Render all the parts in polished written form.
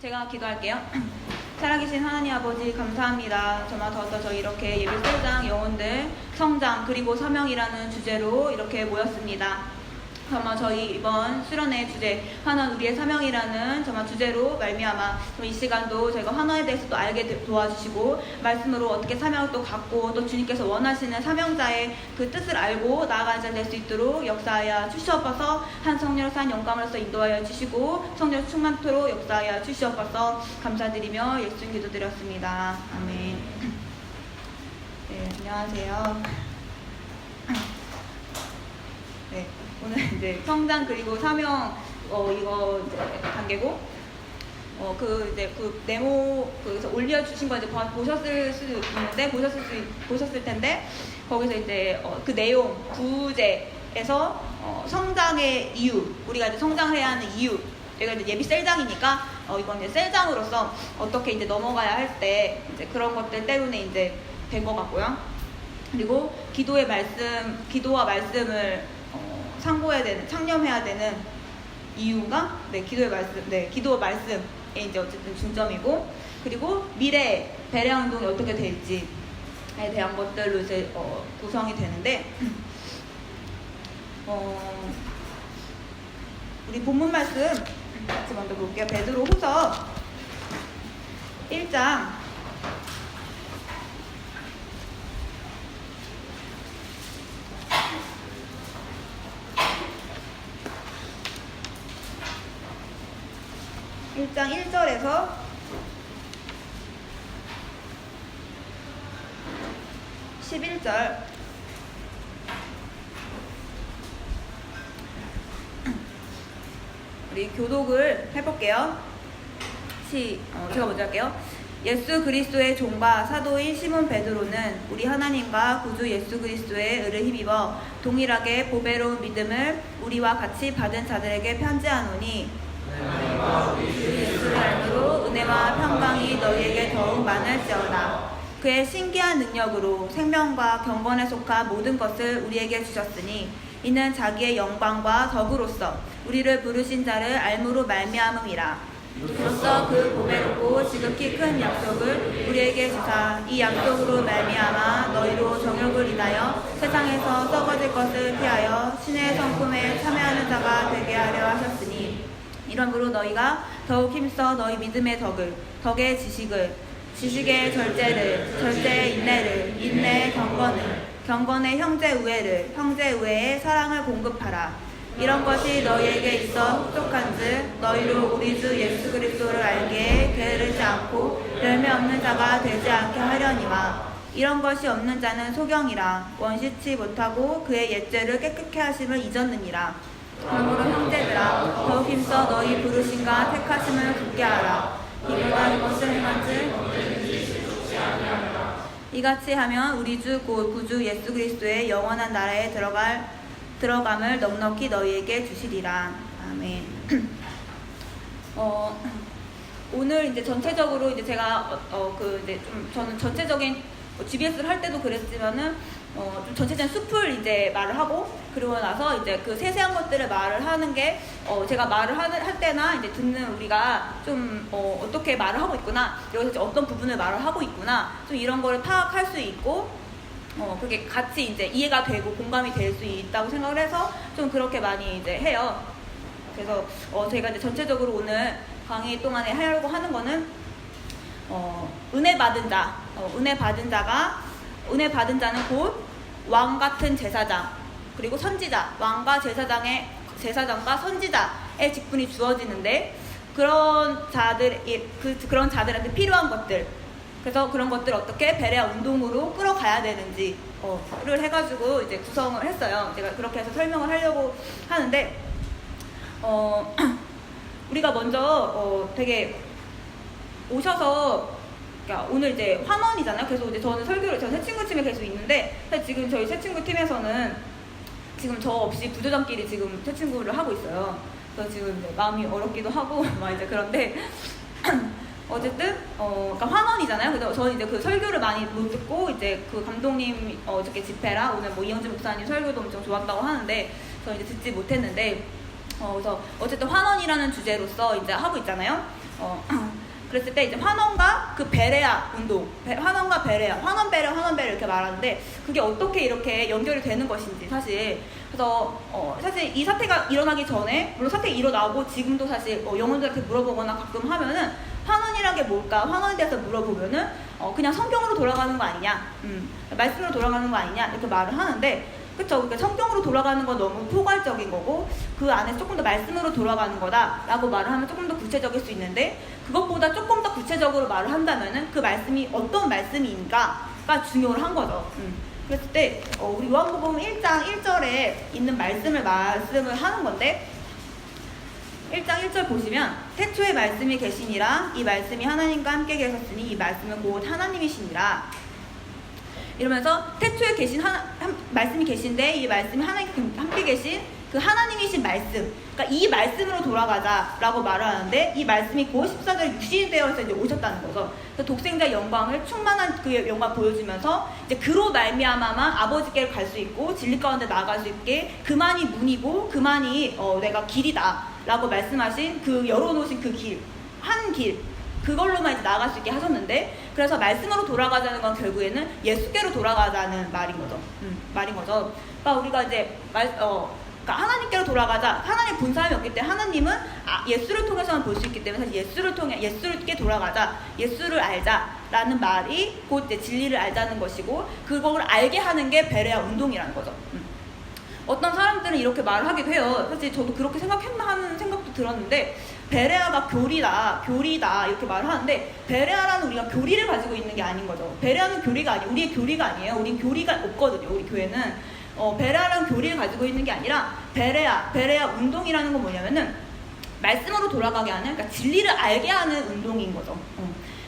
제가 기도할게요. 살아계신 하나님 아버지 감사합니다. 저마 더서 저희 이렇게 예비설장 영혼들 성장 그리고 사명이라는 주제로 이렇게 모였습니다. 정말 저희 이번 수련회 주제 환원 우리의 사명이라는 정말 주제로 말미암아 이 시간도 저희가 환원에 대해서 또 알게 도와주시고 말씀으로 어떻게 사명을 또 갖고 또 주님께서 원하시는 사명자의 그 뜻을 알고 나아가는 자 될 수 있도록 역사하여 주시옵소서. 한 성령으로서 한 영감으로서 인도하여 주시고 성령 충만토록 역사하여 주시옵소서. 감사드리며 예수님 기도드렸습니다. 아멘. 네, 안녕하세요. 네. 오늘 이제 성장 그리고 사명 이거 이제 단계고 그 네모 그래서 올려주신 거 이제 보셨을 수 있는데 보셨을 텐데 거기서 이제 그 내용 구제에서 성장의 이유 우리가 이제 성장해야 하는 이유 여기가 이제 예비 셀장이니까 이건 이제 셀장으로서 어떻게 이제 넘어가야 할 때 이제 그런 것들 때문에 이제 된 것 같고요. 그리고 기도와 말씀을 상고해야 되는, 창념해야 되는 이유가 기도와 말씀에 이제 어쨌든 중점이고, 그리고 미래 배려 운동이 어떻게 될지에 대한 것들로 이제 구성이 되는데, 우리 본문 말씀 같이 먼저 볼게요. 베드로후서 1장 1장 1절에서 11절 우리 교독을 해볼게요. 제가 먼저 할게요. 예수 그리스도의 종과 사도인 시몬 베드로는 우리 하나님과 구주 예수 그리스도의 의를 힘입어 동일하게 보배로운 믿음을 우리와 같이 받은 자들에게 편지하노니 예수를 알므로 은혜와 평강이 너희에게 더욱 많을지어다. 그의 신기한 능력으로 생명과 경건에 속한 모든 것을 우리에게 주셨으니 이는 자기의 영광과 덕으로서 우리를 부르신 자를 알므로 말미암음이라. 이로써 그 보배롭고 지극히 큰 약속을 우리에게 주사 이 약속으로 말미암아 너희로 정욕을 인하여 세상에서 썩어질 것을 피하여 신의 성품에 참여하는 자가 되게 하려 하셨으니 이러므로 너희가 더욱 힘써 너희 믿음의 덕의 지식을, 지식의 절제를, 절제의 인내를, 인내의 경건을, 경건의 형제 우애를, 형제 우애의 사랑을 공급하라. 이런 것이 너희에게 있어 흡족한즉 너희로 우리 주 예수 그리스도를 알기에 게으르지 않고 열매 없는 자가 되지 않게 하려니와. 이런 것이 없는 자는 소경이라 원시치 못하고 그의 옛죄를 깨끗게 하심을 잊었느니라. 그러므로 형제들아 더욱 힘써 너희 부르심과 택하심을 굳게 하라. 이보다 이것을 행한즉 이같이 하면 우리 주 곧 구주 예수 그리스도의 영원한 나라에 들어감을 넉넉히 너희에게 주시리라. 아멘. 오늘 이제 전체적으로 이제 제가 저는 전체적인 GBS를 할 때도 그랬지만은 좀 전체적인 숲을 이제 말을 하고 그러고 나서 이제 그 세세한 것들을 말을 하는 게 제가 말을 할 때나 이제 듣는 우리가 좀 어떻게 말을 하고 있구나 여기서 이제 어떤 부분을 말을 하고 있구나 좀 이런 거를 파악할 수 있고 그게 같이 이제 이해가 되고 공감이 될 수 있다고 생각을 해서 좀 그렇게 많이 이제 해요. 그래서 제가 이제 전체적으로 오늘 강의 동안에 하려고 하는 거는 은혜 받은 자는 곧 왕 같은 제사장 그리고 선지자 왕과 제사장과 선지자의 직분이 주어지는데 그런 자들한테 필요한 것들 그래서 그런 것들 어떻게 베레아 운동으로 끌어가야 되는지를 해가지고 이제 구성을 했어요. 제가 그렇게 해서 설명을 하려고 하는데 우리가 먼저 되게 오셔서 그러니까 오늘 이제 환원이잖아요. 그래서 이제 저는 새 친구 팀에 계속 있는데 지금 저희 새 친구 팀에서는 지금 저 없이 부조장끼리 지금 새 친구를 하고 있어요. 그래서 지금 이제 마음이 어렵기도 하고 막 이제 그런데 어쨌든 그러니까 환원이잖아요. 그래서 저는 이제 그 설교를 많이 못 듣고 이제 그 감독님 어저께 집회라 오늘 뭐 이영진 목사님 설교도 엄청 좋았다고 하는데 저 이제 듣지 못했는데 그래서 어쨌든 환원이라는 주제로서 이제 하고 있잖아요. 그랬을 때 이제 환원과 그 베레아 운동, 환원과 베레아, 환원 베레 이렇게 말하는데 그게 어떻게 이렇게 연결이 되는 것인지 사실. 그래서 사실 이 사태가 일어나기 전에, 물론 사태가 일어나고 지금도 사실 영혼들한테 물어보거나 가끔 하면은 환원이란 게 뭘까? 환원에 대해서 물어보면은 그냥 성경으로 돌아가는 거 아니냐, 말씀으로 돌아가는 거 아니냐 이렇게 말을 하는데, 그쵸? 그러니까 성경으로 돌아가는 건 너무 포괄적인 거고 그 안에 조금 더 말씀으로 돌아가는 거다라고 말을 하면 조금 더 구체적일 수 있는데, 그것보다 조금 더 구체적으로 말을 한다면은 그 말씀이 어떤 말씀인가가 중요한 거죠. 그랬을 때 우리 요한복음 1장 1절에 있는 말씀을 하는 건데, 1장 1절 보시면 태초에 말씀이 계시니라 이 말씀이 하나님과 함께 계셨으니 이 말씀은 곧 하나님이시니라 이러면서 태초에 계신 말씀이 계신데 이 말씀이 하나님과 함께 계신 그 하나님이신 말씀, 그러니까 이 말씀으로 돌아가자라고 말을 하는데, 이 말씀이 곧 14절에 육신이 되어서 이제 오셨다는 거죠. 그래서 독생자 영광을 충만한 그의 영광 보여주면서 이제 그로 말미암아만 아버지께로 갈 수 있고 진리 가운데 나아갈 수 있게 그만이 문이고 그만이 내가 길이다라고 말씀하신 그 열어놓으신 그 길, 한 길, 그걸로만 이제 나아갈 수 있게 하셨는데, 그래서 말씀으로 돌아가자는 건 결국에는 예수께로 돌아가자는 말인 거죠. 그러니까 우리가 이제 그러니까 하나님께로 돌아가자. 하나님 본 사람이 없기 때문에 하나님은 예수를 통해서만 볼 수 있기 때문에 사실 예수께 돌아가자, 예수를 알자라는 말이 곧 이제 진리를 알자는 것이고, 그걸 알게 하는 게 베레아 운동이라는 거죠. 어떤 사람들은 이렇게 말을 하기도 해요. 사실 저도 그렇게 생각했나 하는 생각도 들었는데, 베레아가 교리다 이렇게 말을 하는데, 베레아라는 우리가 교리를 가지고 있는 게 아닌 거죠. 베레아는 교리가 아니에요. 우리의 교리가 아니에요. 우린 교리가 없거든요. 우리 교회는 베레아라는 교리를 가지고 있는 게 아니라 베레아 운동이라는 건 뭐냐면은 말씀으로 돌아가게 하는, 그러니까 진리를 알게 하는 운동인 거죠.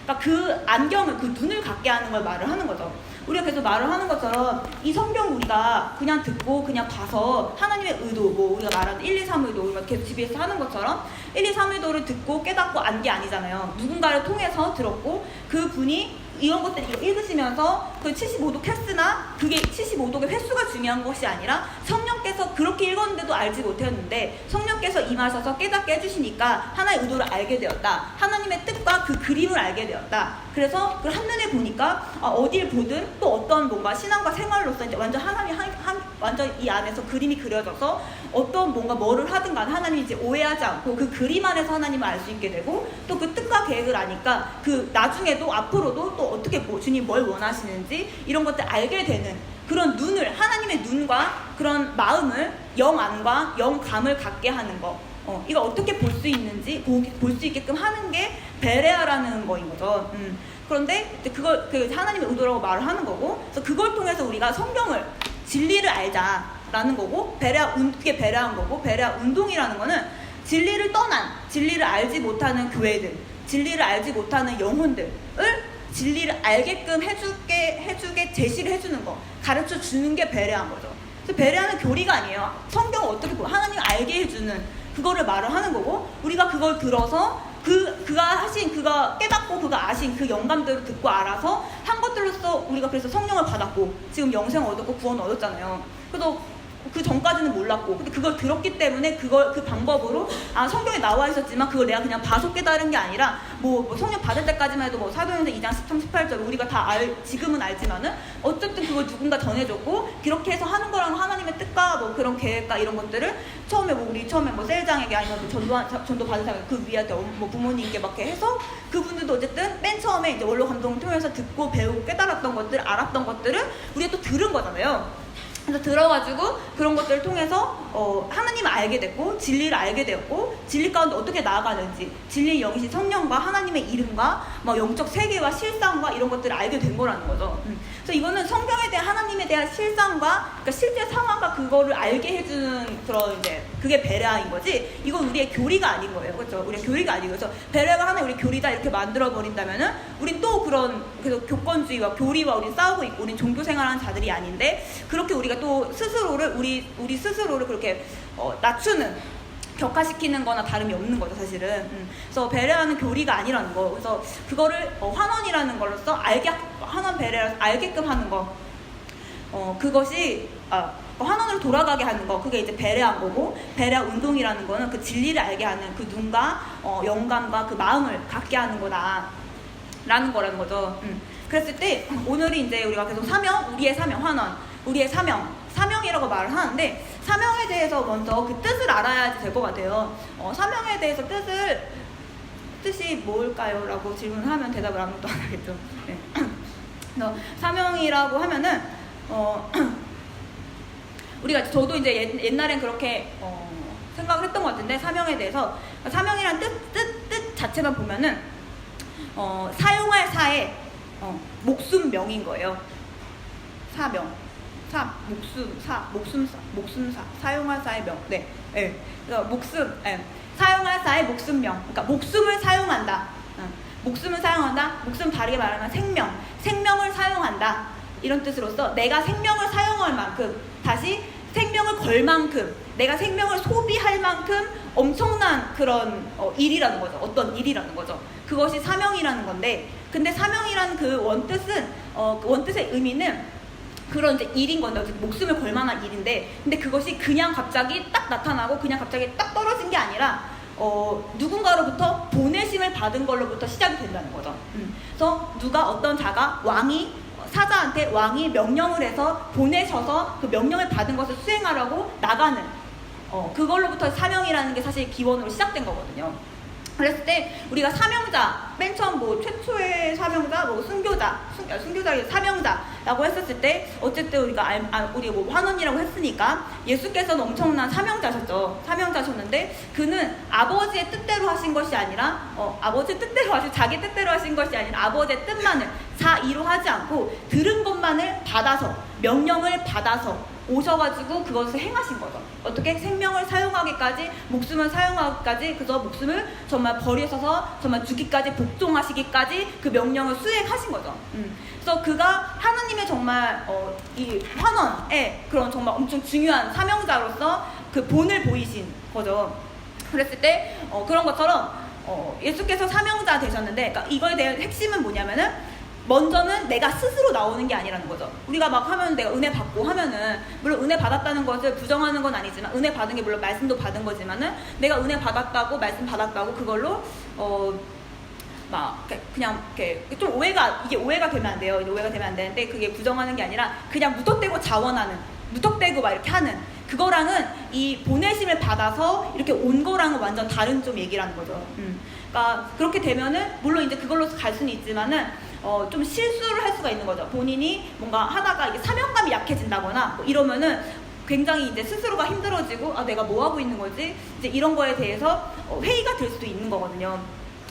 그러니까 그 안경을, 그 눈을 갖게 하는 걸 말을 하는 거죠. 우리가 계속 말을 하는 것처럼 이 성경 우리가 그냥 듣고 그냥 봐서 하나님의 의도, 뭐 우리가 말하는 1, 2, 3 의도, 우리가 계속 집에서 하는 것처럼 1, 2, 3 의도를 듣고 깨닫고 안 게 아니잖아요. 누군가를 통해서 들었고 그 분이 이런 것들 읽으시면서 그 75도 캐스나 그게 75도의 횟수가 중요한 것이 아니라 성령께서 그렇게 읽었는데도 알지 못했는데 성령께서 임하셔서 깨닫게 해주시니까 하나의 의도를 알게 되었다. 하나님의 뜻과 그 그림을 알게 되었다. 그래서 그걸 한눈에 보니까 어딜 보든 또 어떤 뭔가 신앙과 생활로서 이제 완전 하나님이 완전 이 안에서 그림이 그려져서 어떤 뭔가 뭐를 하든 간에 하나님이 이제 오해하지 않고 그 그림 안에서 하나님을 알 수 있게 되고, 또 그 뜻과 계획을 아니까 그 나중에도 앞으로도 또 어떻게 주님 뭘 원하시는지 이런 것들 알게 되는 그런 눈을, 하나님의 눈과 그런 마음을, 영안과 영감을 갖게 하는 거, 이거 어떻게 볼 수 있는지 볼 수 있게끔 하는 게 베레아라는 거인 거죠. 그런데 그걸 하나님의 의도라고 말을 하는 거고, 그래서 그걸 통해서 우리가 성경을, 진리를 알자라는 거고, 그게 베레아인 거고, 베레아 운동이라는 거는 진리를 떠난, 진리를 알지 못하는 교회들, 진리를 알지 못하는 영혼들을 진리를 알게끔 해주게 제시를 해주는 거, 가르쳐 주는 게 베레아인 거죠. 그래서 베레아는 교리가 아니에요. 성경을 어떻게 보고 하나님 알게 해주는 그거를 말을 하는 거고, 우리가 그걸 들어서 그가 깨닫고 그가 아신 그 영감들을 듣고 알아서 한 것들로서 우리가 그래서 성령을 받았고 지금 영생 얻었고 구원 얻었잖아요. 그래서 그 전까지는 몰랐고, 근데 그걸 들었기 때문에 그 방법으로 성경에 나와 있었지만 그걸 내가 그냥 봐서 깨달은 게 아니라 뭐 성령 받을 때까지만 해도 뭐 사도행전 2장 13, 18절 우리가 다 지금은 알지만은 어쨌든 그걸 누군가 전해줬고, 그렇게 해서 하는 거랑 하나님의 뜻과 뭐 그런 계획과 이런 것들을 우리 처음에 뭐 셀장에게 아니면 전도 받은 사람 그 위한테 뭐 부모님께 막 이렇게 해서 그분들도 어쨌든 맨 처음에 이제 원로 감동을 통해서 듣고 배우고 깨달았던 것들, 알았던 것들을 우리가 또 들은 거잖아요. 그래서 들어가지고 그런 것들을 통해서 하나님을 알게 됐고, 진리를 알게 되었고, 진리 가운데 어떻게 나아가는지, 진리의 영이신 성령과 하나님의 이름과 뭐 영적 세계와 실상과 이런 것들을 알게 된 거라는 거죠. 그래서 이거는 성경에 대한, 하나님에 대한 실상과, 그러니까 실제 상황과 그거를 알게 해주는 그런 이제 그게 베레아인 거지, 이건 우리의 교리가 아닌 거예요. 그렇죠? 우리의 교리가 아니고, 그래서 베레아가 하나의 우리 교리다 이렇게 만들어 버린다면은 우린 또 그래서 교권주의와 교리와 우린 싸우고 있고, 우린 종교 생활하는 자들이 아닌데, 그렇게 우리가 또 스스로를 우리 스스로를 그렇게 낮추는, 격화시키는 거나 다름이 없는 거죠, 사실은. 그래서 베레아는 교리가 아니라는 거. 그래서 그거를 환원이라는 걸로써 환원 베레아를 알게끔 하는 거. 그것이 환원으로 돌아가게 하는 거, 그게 이제 베레한 거고, 베레아 운동이라는 거는 그 진리를 알게 하는 그 눈과 영감과 그 마음을 갖게 하는 거다 라는 거라는 거죠. 그랬을 때 오늘이 이제 우리가 계속 사명, 우리의 사명, 환원, 우리의 사명이라고 말을 하는데, 사명에 대해서 먼저 그 뜻을 알아야지 될 것 같아요. 사명에 대해서 뜻이 뭘까요? 라고 질문을 하면 대답을 아무것도 안 하겠죠. 네. 그래서 사명이라고 하면은 우리가, 저도 이제 옛날엔 그렇게 생각을 했던 것 같은데, 사명에 대해서, 사명이란 뜻 자체만 보면은 사용할 사의 목숨명인 거예요. 목숨사, 사용할 사의 명. 네. 네. 그래서 사용할 사의 목숨명. 그러니까 목숨을 사용한다. 목숨 다르게 말하면 생명을 사용한다. 이런 뜻으로서 내가 생명을 사용할 만큼, 다시 생명을 걸 만큼, 내가 생명을 소비할 만큼 엄청난 그런 일이라는 거죠. 어떤 일이라는 거죠. 그것이 사명이라는 건데, 근데 사명이라는 그 원뜻의 의미는 그런 이제 일인 건데, 목숨을 걸 만한 일인데, 근데 그것이 그냥 갑자기 딱 나타나고 그냥 갑자기 딱 떨어진 게 아니라 누군가로부터 보내심을 받은 걸로부터 시작이 된다는 거죠. 그래서 어떤 자가 사자한테 왕이 명령을 해서 보내셔서 그 명령을 받은 것을 수행하려고 나가는 그걸로부터 사명이라는 게 사실 기원으로 시작된 거거든요. 그랬을 때 우리가 사명자, 맨 처음 최초의 사명자, 순교자의 사명자라고 했었을 때, 어쨌든 우리 환원이라고 했으니까 예수께서는 엄청난 사명자셨는데, 그는 아버지의 뜻대로 하신 것이 아니라 아버지 뜻대로 자기 뜻대로 하신 것이 아니라 아버지의 뜻만을 사이로 하지 않고 들은 것만을 받아서, 명령을 받아서 오셔가지고 그것을 행하신 거죠. 어떻게? 생명을 사용하기까지, 목숨을 사용하기까지, 그래서 목숨을 정말 버리셔서 정말 죽기까지, 복종하시기까지 그 명령을 수행하신 거죠. 그래서 그가 하나님의 정말 이 환원의 그런 정말 엄청 중요한 사명자로서 그 본을 보이신 거죠. 그랬을 때 그런 것처럼 예수께서 사명자 되셨는데, 그러니까 이거에 대한 핵심은 뭐냐면은, 먼저는 내가 스스로 나오는 게 아니라는 거죠. 우리가 막 하면 내가 은혜 받고 하면은, 물론 은혜 받았다는 것을 부정하는 건 아니지만, 은혜 받은 게 물론 말씀도 받은 거지만은, 내가 은혜 받았다고, 말씀 받았다고 그걸로 그냥 이렇게 좀 오해가 되면 안 돼요. 오해가 되면 안 되는데, 그게 부정하는 게 아니라 그냥 무턱대고 자원하는, 무턱대고 막 이렇게 하는 그거랑은, 이 보내심을 받아서 이렇게 온 거랑은 완전 다른 좀 얘기라는 거죠. 그러니까 그렇게 되면은 물론 이제 그걸로 갈 수는 있지만은 좀 실수를 할 수가 있는 거죠. 본인이 뭔가 하다가 이게 사명감이 약해진다거나 이러면은 굉장히 이제 스스로가 힘들어지고, 내가 뭐 하고 있는 거지? 이제 이런 거에 대해서 회의가 될 수도 있는 거거든요.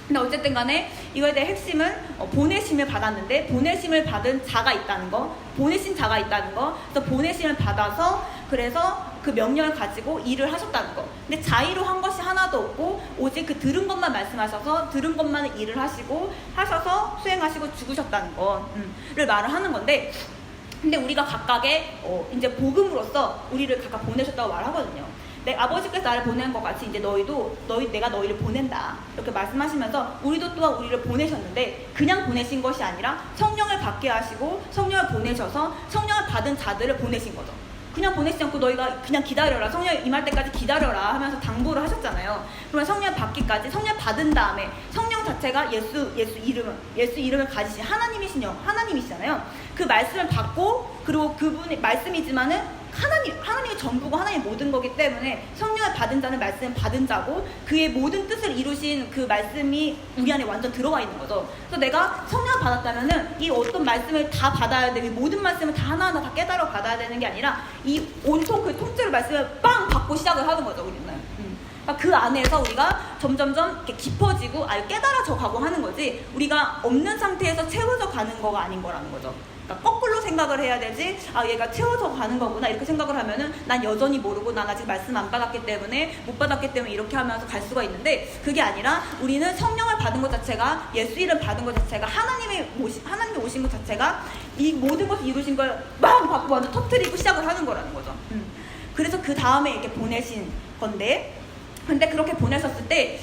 근데 어쨌든 간에 이거에 대해 핵심은 보내심을 받았는데, 보내심을 받은 자가 있다는 거, 보내신 자가 있다는 거, 그래서 보내심을 받아서 그래서 그 명령을 가지고 일을 하셨다는 거. 근데 자의로 한 것이 하나도 없고 오직 그 들은 것만 말씀하셔서 들은 것만 일을 하셔서 수행하시고 죽으셨다는 거를 말을 하는 건데, 근데 우리가 각각의 이제 복음으로서 우리를 각각 보내셨다고 말하거든요. 내 아버지께서 나를 보낸 것 같이 이제 내가 너희를 보낸다 이렇게 말씀하시면서, 우리도 또한 우리를 보내셨는데 그냥 보내신 것이 아니라 성령을 받게 하시고 성령을 보내셔서 성령을 받은 자들을 보내신 거죠. 그냥 보내시지 않고 너희가 그냥 기다려라, 성령 임할 때까지 기다려라 하면서 당부를 하셨잖아요. 그러면 성령 받기까지, 성령 받은 다음에 성령 자체가 예수 이름을 가지신 하나님이시잖아요. 그 말씀을 받고, 그리고 그분의 말씀이지만은 하나님의 전부고 하나님의 모든 거기 때문에 성령을 받은 자는 말씀을 받은 자고, 그의 모든 뜻을 이루신 그 말씀이 우리 안에 완전 들어와 있는 거죠. 그래서 내가 성령을 받았다면은 이 어떤 말씀을 다 받아야 돼, 모든 말씀을 다 하나하나 다 깨달아 받아야 되는 게 아니라 이 온통 그 통째로 말씀을 빵 받고 시작을 하는 거죠, 우리는. 그러니까 그 안에서 우리가 점점점 이렇게 깊어지고 깨달아져 가고 하는 거지, 우리가 없는 상태에서 채워져 가는 거가 아닌 거라는 거죠. 그러니까 거꾸로 생각을 해야 되지, 얘가 채워져 가는 거구나 이렇게 생각을 하면은 난 여전히 모르고, 난 아직 말씀 안 받았기 때문에, 못 받았기 때문에 이렇게 하면서 갈 수가 있는데, 그게 아니라 우리는 성령을 받은 것 자체가, 예수 이름 받은 것 자체가, 하나님이 오신 것 자체가 이 모든 것을 이루신 걸 막 받고 완전 터뜨리고 시작을 하는 거라는 거죠. 그래서 그 다음에 이렇게 보내신 건데, 근데 그렇게 보내셨을 때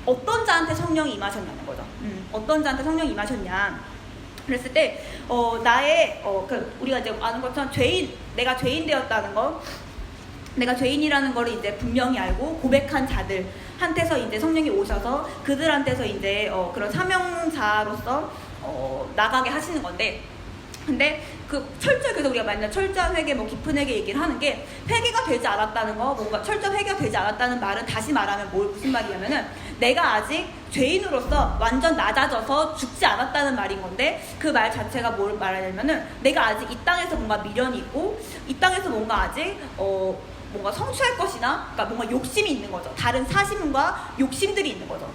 어떤 자한테 성령이 임하셨냐는 거죠. 어떤 자한테 성령이 임하셨냐. 그랬을 때 나의 우리가 이제 아는 것처럼 내가 죄인 되었다는 거, 내가 죄인이라는 거를 이제 분명히 알고 고백한 자들한테서 이제 성령이 오셔서 그들한테서 이제 그런 사명자로서 나가게 하시는 건데, 근데 그 철저히, 그래서 우리가 맨날 철저한 회개, 뭐 깊은 회개 얘기를 하는 게, 회개가 되지 않았다는 거, 뭔가 철저한 회개가 되지 않았다는 말은 다시 말하면 무슨 말이냐면은 내가 아직 죄인으로서 완전 낮아져서 죽지 않았다는 말인 건데, 그 말 자체가 뭘 말하냐면은 내가 아직 이 땅에서 뭔가 미련이 있고, 이 땅에서 뭔가 아직 뭔가 성취할 것이나, 그러니까 뭔가 욕심이 있는 거죠. 다른 사심과 욕심들이 있는 거죠.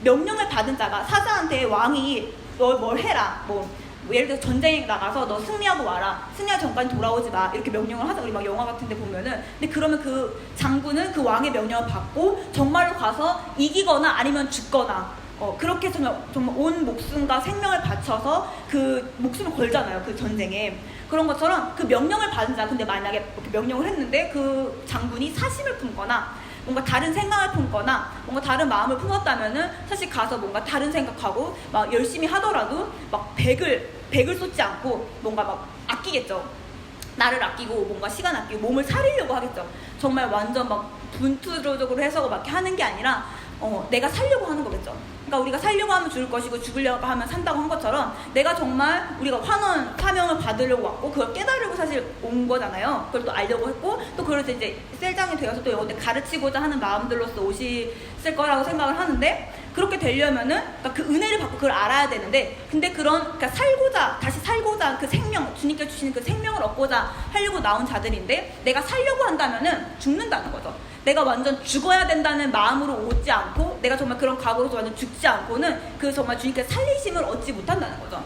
명령을 받은 자가, 사자한테 왕이 너 뭘 해라, 뭐 예를 들어 전쟁에 나가서 너 승리하고 와라, 승리하기 전까지 돌아오지 마, 이렇게 명령을 하자. 우리 막 영화 같은 데 보면은. 근데 그러면 그 장군은 그 왕의 명령을 받고 정말로 가서 이기거나 아니면 죽거나, 그렇게 정말 온 목숨과 생명을 바쳐서 그 목숨을 걸잖아요, 그 전쟁에. 그런 것처럼 그 명령을 받은 자, 근데 만약에 명령을 했는데 그 장군이 사심을 품거나 뭔가 다른 생각을 품거나 뭔가 다른 마음을 품었다면은 사실 가서 뭔가 다른 생각하고 막 열심히 하더라도 막 100을 쏟지 않고 뭔가 막 아끼겠죠. 나를 아끼고 뭔가 시간 아끼고 몸을 살리려고 하겠죠. 정말 완전 막 분투적으로 해서 막 이렇게 하는 게 아니라 내가 살려고 하는 거겠죠. 그러니까 우리가 살려고 하면 죽을 것이고 죽으려고 하면 산다고 한 것처럼, 내가 정말 우리가 환원 사명을 받으려고 왔고 그걸 깨달으려고 사실 온 거잖아요. 그걸 또 알려고 했고, 또 그걸 이제 셀장이 되어서 또 여기 가르치고자 하는 마음들로서 오셨을 거라고 생각을 하는데, 그렇게 되려면은 그러니까 그 은혜를 받고 그걸 알아야 되는데, 근데 그러니까 다시 살고자 그 생명, 주님께 주시는 그 생명을 얻고자 하려고 나온 자들인데, 내가 살려고 한다면은 죽는다는 거죠. 내가 완전 죽어야 된다는 마음으로 오지 않고, 내가 정말 그런 각오로서 완전 죽지 않고는 그 정말 주님께 살리심을 얻지 못한다는 거죠.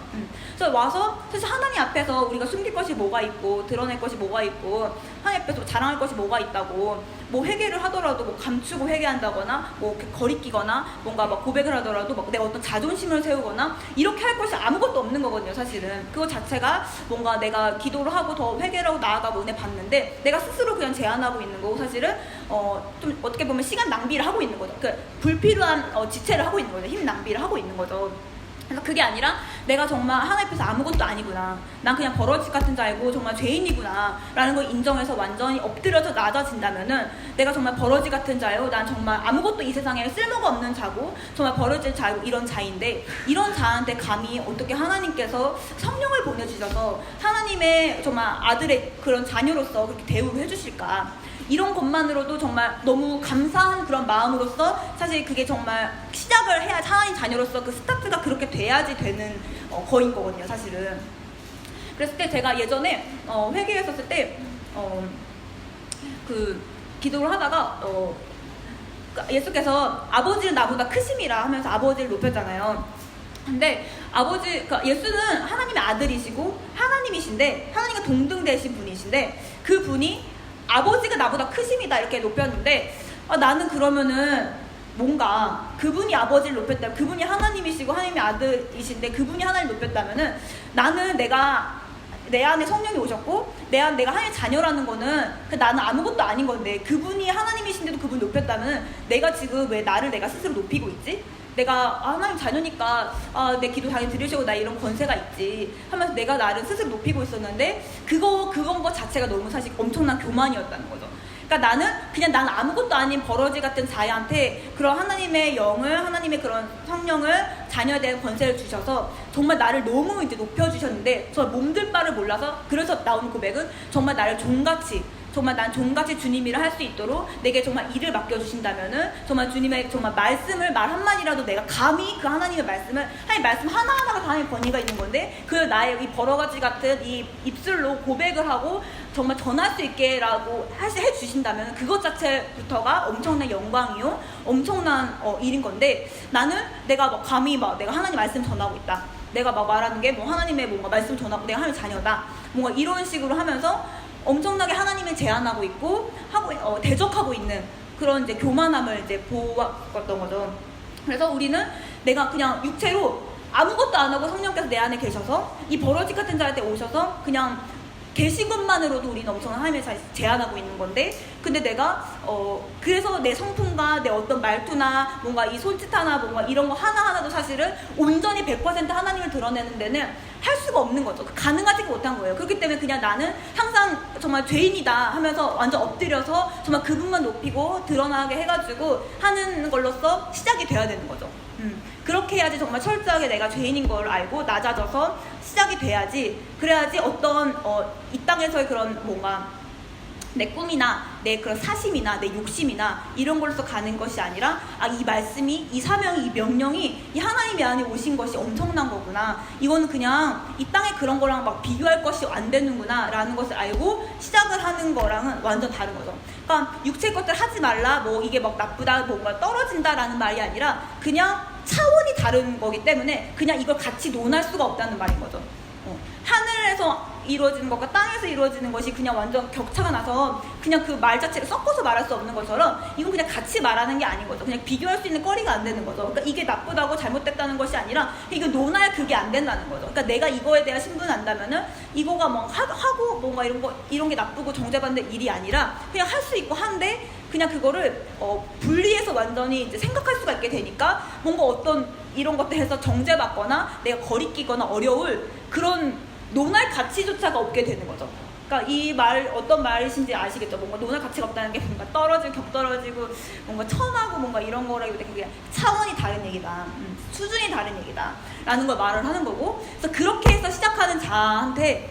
그래서 와서 사실 하나님 앞에서 우리가 숨길 것이 뭐가 있고 드러낼 것이 뭐가 있고 하나님 앞에서 자랑할 것이 뭐가 있다고, 뭐 회개를 하더라도 뭐 감추고 회개한다거나 뭐 거리끼거나 뭔가 막 고백을 하더라도 막 내가 어떤 자존심을 세우거나 이렇게 할 것이 아무것도 없는 거거든요. 사실은 그거 자체가 뭔가 내가 기도를 하고 더 회개를 하고 나아가고 은혜 받는데, 내가 스스로 그냥 제한하고 있는 거고, 사실은 좀 어떻게 보면 시간 낭비를 하고 있는 거죠. 그 불필요한 지체를 하고 있는 거죠. 힘 낭비를 하고 있는 거죠. 그래서 그게 아니라 내가 정말 하나님 앞에서 아무것도 아니구나, 난 그냥 버러지 같은 자이고 정말 죄인이구나 라는 걸 인정해서 완전히 엎드려서 낮아진다면은, 내가 정말 버러지 같은 자요, 난 정말 아무것도 이 세상에 쓸모가 없는 자고 정말 버러질 자이고 이런 자인데, 이런 자한테 감히 어떻게 하나님께서 성령을 보내주셔서 하나님의 정말 아들의 그런 자녀로서 그렇게 대우를 해주실까. 이런 것만으로도 정말 너무 감사한 그런 마음으로서, 사실 그게 정말 시작을 해야, 하나님 자녀로서 그 스타트가 그렇게 돼야지 되는 거인 거거든요, 사실은. 그랬을 때 제가 예전에 회개했었을 때 그 기도를 하다가 예수께서 아버지는 나보다 크심이라 하면서 아버지를 높였잖아요. 근데 그러니까 예수는 하나님의 아들이시고 하나님이신데, 하나님과 동등되신 분이신데, 그 분이 아버지가 나보다 크심이다 이렇게 높였는데, 나는 그러면은 뭔가 그분이 아버지를 높였다면, 그분이 하나님이시고 하나님의 아들이신데 그분이 하나님을 높였다면은, 나는 내 안에 성령이 오셨고 내가 하나님의 자녀라는 거는 나는 아무것도 아닌 건데, 그분이 하나님이신데도 그분 높였다면 내가 지금 왜 나를 내가 스스로 높이고 있지? 내가 하나님 자녀니까 내 기도 당연히 들으시고 나 이런 권세가 있지 하면서 내가 나를 스스로 높이고 있었는데, 그건 것 자체가 너무 사실 엄청난 교만이었다는 거죠. 그러니까 나는 아무것도 아닌 버러지 같은 자한테 그런 하나님의 영을, 하나님의 그런 성령을, 자녀에 대한 권세를 주셔서 정말 나를 너무 이제 높여주셨는데, 정말 몸둘 바를 몰라서, 그래서 나오는 고백은 정말 나를 정말 난 종같이 주님이라 할 수 있도록 내게 정말 일을 맡겨주신다면은, 정말 주님의 정말 말씀을 말 한마디라도 내가 감히 그 하나님의 말씀을, 하나님 말씀 하나하나가 다 하나님의 권위가 있는 건데, 그 나의 이 버러가지 같은 이 입술로 고백을 하고 정말 전할 수 있게라고 해주신다면, 그것 자체부터가 엄청난 영광이요, 엄청난 일인 건데, 나는 내가 막 감히 막 내가 하나님 말씀 전하고 있다, 내가 막 말하는 게 뭐 하나님의 뭔가 말씀 전하고 내가 하나님 자녀다, 뭔가 이런 식으로 하면서 엄청나게 하나님을 제한하고 있고 대적하고 있는 그런 이제 교만함을 이제 보았던 거죠. 그래서 우리는 내가 그냥 육체로 아무것도 안 하고 성령께서 내 안에 계셔서 이 버러지 같은 자한테 오셔서 그냥 계신 것만으로도 우리는 엄청난 하나님의 제한하고 있는 건데, 근데 내가 그래서 내 성품과 내 어떤 말투나 뭔가 이 손짓하나 뭔가 이런 거 하나하나도 사실은 온전히 100% 하나님을 드러내는 데는 할 수가 없는 거죠. 가능하지 못한 거예요. 그렇기 때문에 그냥 나는 항상 정말 죄인이다 하면서 완전 엎드려서 정말 그분만 높이고 드러나게 해가지고 하는 걸로써 시작이 돼야 되는 거죠. 그렇게 해야지 정말 철저하게 내가 죄인인 걸 알고 낮아져서 시작이 돼야지, 그래야지 어떤 이 땅에서의 그런 뭔가 내 꿈이나 내 그런 사심이나 내 욕심이나 이런 걸로서 가는 것이 아니라, 이 말씀이, 이 사명이, 이 명령이 이 하나님이 안에 오신 것이 엄청난 거구나, 이거는 그냥 이 땅의 그런 거랑 막 비교할 것이 안 되는구나 라는 것을 알고 시작을 하는 거랑은 완전 다른 거죠. 그러니까 육체의 것들 하지 말라, 뭐 이게 막 나쁘다, 뭔가 떨어진다 라는 말이 아니라 그냥 차원이 다른 거기 때문에 그냥 이걸 같이 논할 수가 없다는 말인 거죠. 하늘에서 이루어지는 것과 땅에서 이루어지는 것이 그냥 완전 격차가 나서 그냥 그 말 자체를 섞어서 말할 수 없는 것처럼 이건 그냥 같이 말하는 게 아닌 거죠. 그냥 비교할 수 있는 거리가 안 되는 거죠. 그러니까 이게 나쁘다고 잘못됐다는 것이 아니라 이거 논할 그게 안 된다는 거죠. 그러니까 내가 이거에 대한 신분을 안다면은 이거가 뭐 하고 뭔가 이런 게 나쁘고 정죄받는 일이 아니라 그냥 할 수 있고 한데, 그냥 그거를 분리해서 완전히 이제 생각할 수가 있게 되니까 뭔가 어떤 이런 것들에서 정죄받거나 내가 거리끼거나 어려울 그런 논할 가치조차가 없게 되는 거죠. 그러니까 이 말 어떤 말이신지 아시겠죠? 뭔가 논할 가치가 없다는 게 뭔가 떨어지고 격떨어지고 뭔가 천하고 뭔가 이런 거라기보다 그게 차원이 다른 얘기다, 수준이 다른 얘기다 라는 걸 말을 하는 거고, 그래서 그렇게 해서 시작하는 자한테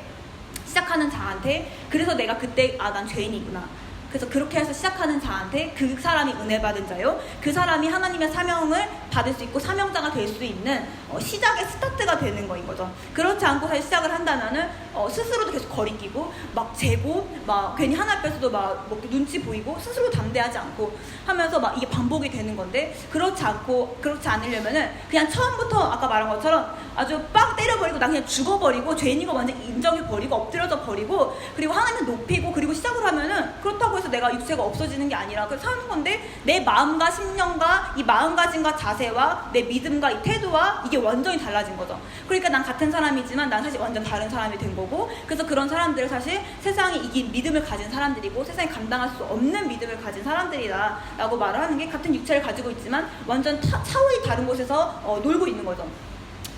그래서 내가 그때 난 죄인이구나, 그래서 그렇게 해서 시작하는 자한테 그 사람이 은혜 받은 자요, 그 사람이 하나님의 사명을 받을 수 있고 사명자가 될 수 있는 시작의 스타트가 되는 거인 거죠. 그렇지 않고서 시작을 한다면은 스스로도 계속 거리끼고 막 재고 막 괜히 하나 앞에서도 막 눈치 보이고 스스로 담대하지 않고 하면서 막 이게 반복이 되는 건데, 그렇지 않으려면은 그냥 처음부터 아까 말한 것처럼 아주 빵 때려버리고 나 그냥 죽어버리고 죄인인 거 완전 인정해버리고 엎드려져 버리고, 그리고 하나님을 높이고, 그리고 시작을 하면은 그렇다고 해서 내가 육체가 없어지는 게 아니라 그 사는 건데, 내 마음과 심령과 이 마음가짐과 자세와 내 믿음과 이 태도와 이게 완전히 달라진 거죠. 그러니까 난 같은 사람이지만 난 사실 완전 다른 사람이 된 거고, 그래서 그런 사람들을 사실 세상이 이긴 믿음을 가진 사람들이고 세상이 감당할 수 없는 믿음을 가진 사람들이다 라고 말을 하는 게, 같은 육체를 가지고 있지만 완전 차원이 다른 곳에서 놀고 있는 거죠.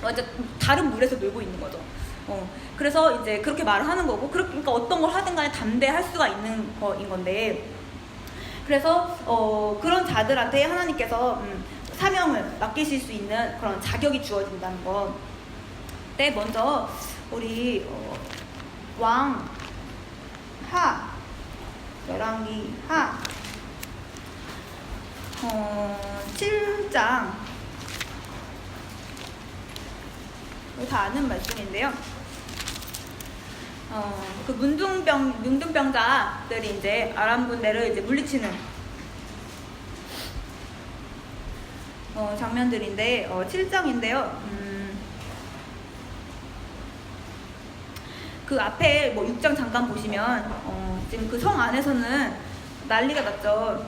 완전 다른 물에서 놀고 있는 거죠. 그래서 이제 그렇게 말을 하는 거고, 그러니까 어떤 걸 하든 간에 담대할 수가 있는 거인 건데, 그래서 그런 자들한테 하나님께서 사명을 맡기실 수 있는 그런 자격이 주어진다는 거. 네, 먼저 우리 열왕기 하 7장, 다 아는 말씀인데요. 그 문둥병자들이 이제 아람 군대를 이제 물리치는 장면들인데 7장인데요. 그 앞에 6장 잠깐 보시면 지금 그 성 안에서는 난리가 났죠.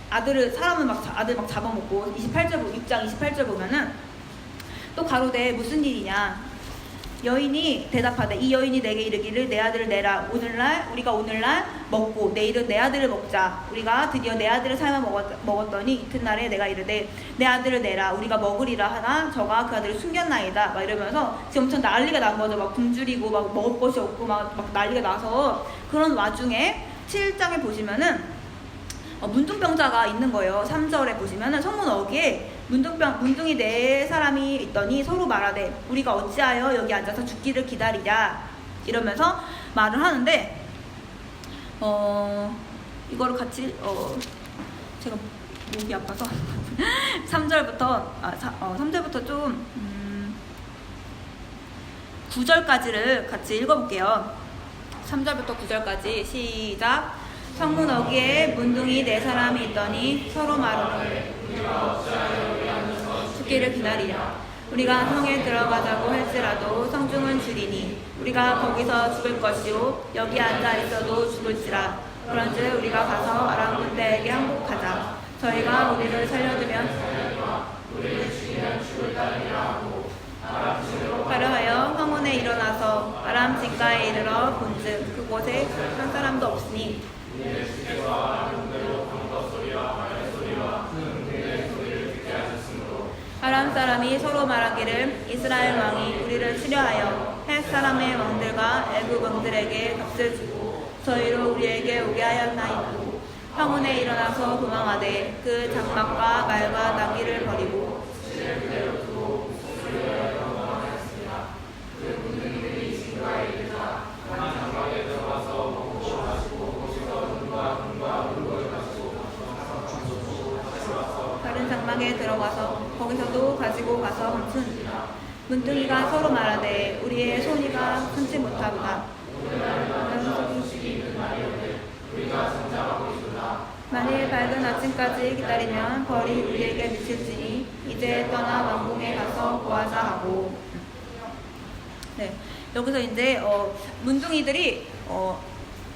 아들 막 잡아먹고 6장 28절 보면은 또 가로되 무슨 일이냐. 여인이 대답하되 이 여인이 내게 이르기를 내 아들을 내라. 우리가 오늘날 먹고 내일은 내 아들을 먹자. 우리가 드디어 내 아들을 삶아 먹었더니 이튿날에 내가 이르되 내 아들을 내라. 우리가 먹으리라 하나 저가 그 아들을 숨겼나이다. 막 이러면서 지금 엄청 난리가 난 거죠. 막 굶주리고 막 먹을 것이 없고 막 난리가 나서, 그런 와중에 7장에 보시면은 문둥병자가 있는 거예요. 3절에 보시면은 성문 어귀에 문둥이 4사람이 있더니 서로 말하되 우리가 어찌하여 여기 앉아서 죽기를 기다리랴 이러면서 말을 하는데, 이거를 같이 제가 목이 아파서 3절부터 좀 9절까지를 같이 읽어볼게요. 3절부터 9절까지 시작. 성문 어귀에 문둥이 4사람이 있더니 서로 말하되 죽기를 기다리라. 우리가 성에 들어가자고 할지라도 성중은 주리니 우리가 거기서 죽을 것이요 여기 앉아 있어도 죽을지라. 그런즉 우리가 가서 아람 군대에게 항복하자. 저희가 우리를 살려두면 가려하여 황혼에 일어나서 아람 진가에 이르러 아람 사람이 서로 말하기를 이스라엘 왕이 우리를 치려하여 헷 사람의 왕들과 애굽 왕들에게 값을 주고 저희로 우리에게 오게 하였나이다. 황혼에 일어나서 도망하되 그 장막과 말과 나귀를 버리고 다른 장막에 들어가서 거기서도 가지고 가서 멈춘 문둥이가 서로 말하되 우리의 손이가 숨지 못하구나. 만일 밝은 아침까지 기다리면 벌이 우리에게 미칠지니 이제 떠나 왕궁에 가서 구하자 하고. 네, 여기서 이제 문둥이들이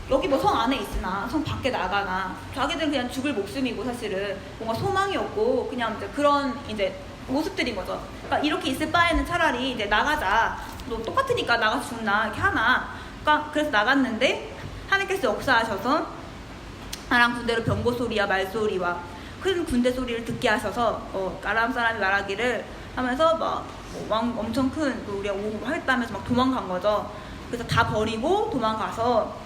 여기 뭐 성 안에 있으나 성 밖에 나가나 자기들은 그냥 죽을 목숨이고 사실은 뭔가 소망이 없고 그냥 이제 그런 이제 모습들인 거죠. 그러니까 이렇게 있을 바에는 차라리 이제 나가자. 너 똑같으니까 나가서 죽나 이렇게 하나. 그러니까 그래서 나갔는데 하나님께서 역사하셔서 아람 군대로 병거 소리와 말소리와 큰 군대 소리를 듣게 하셔서 아람 사람이 말하기를 하면서 막 엄청 큰 우리가 오고 하겠다면서 막 도망간 거죠. 그래서 다 버리고 도망가서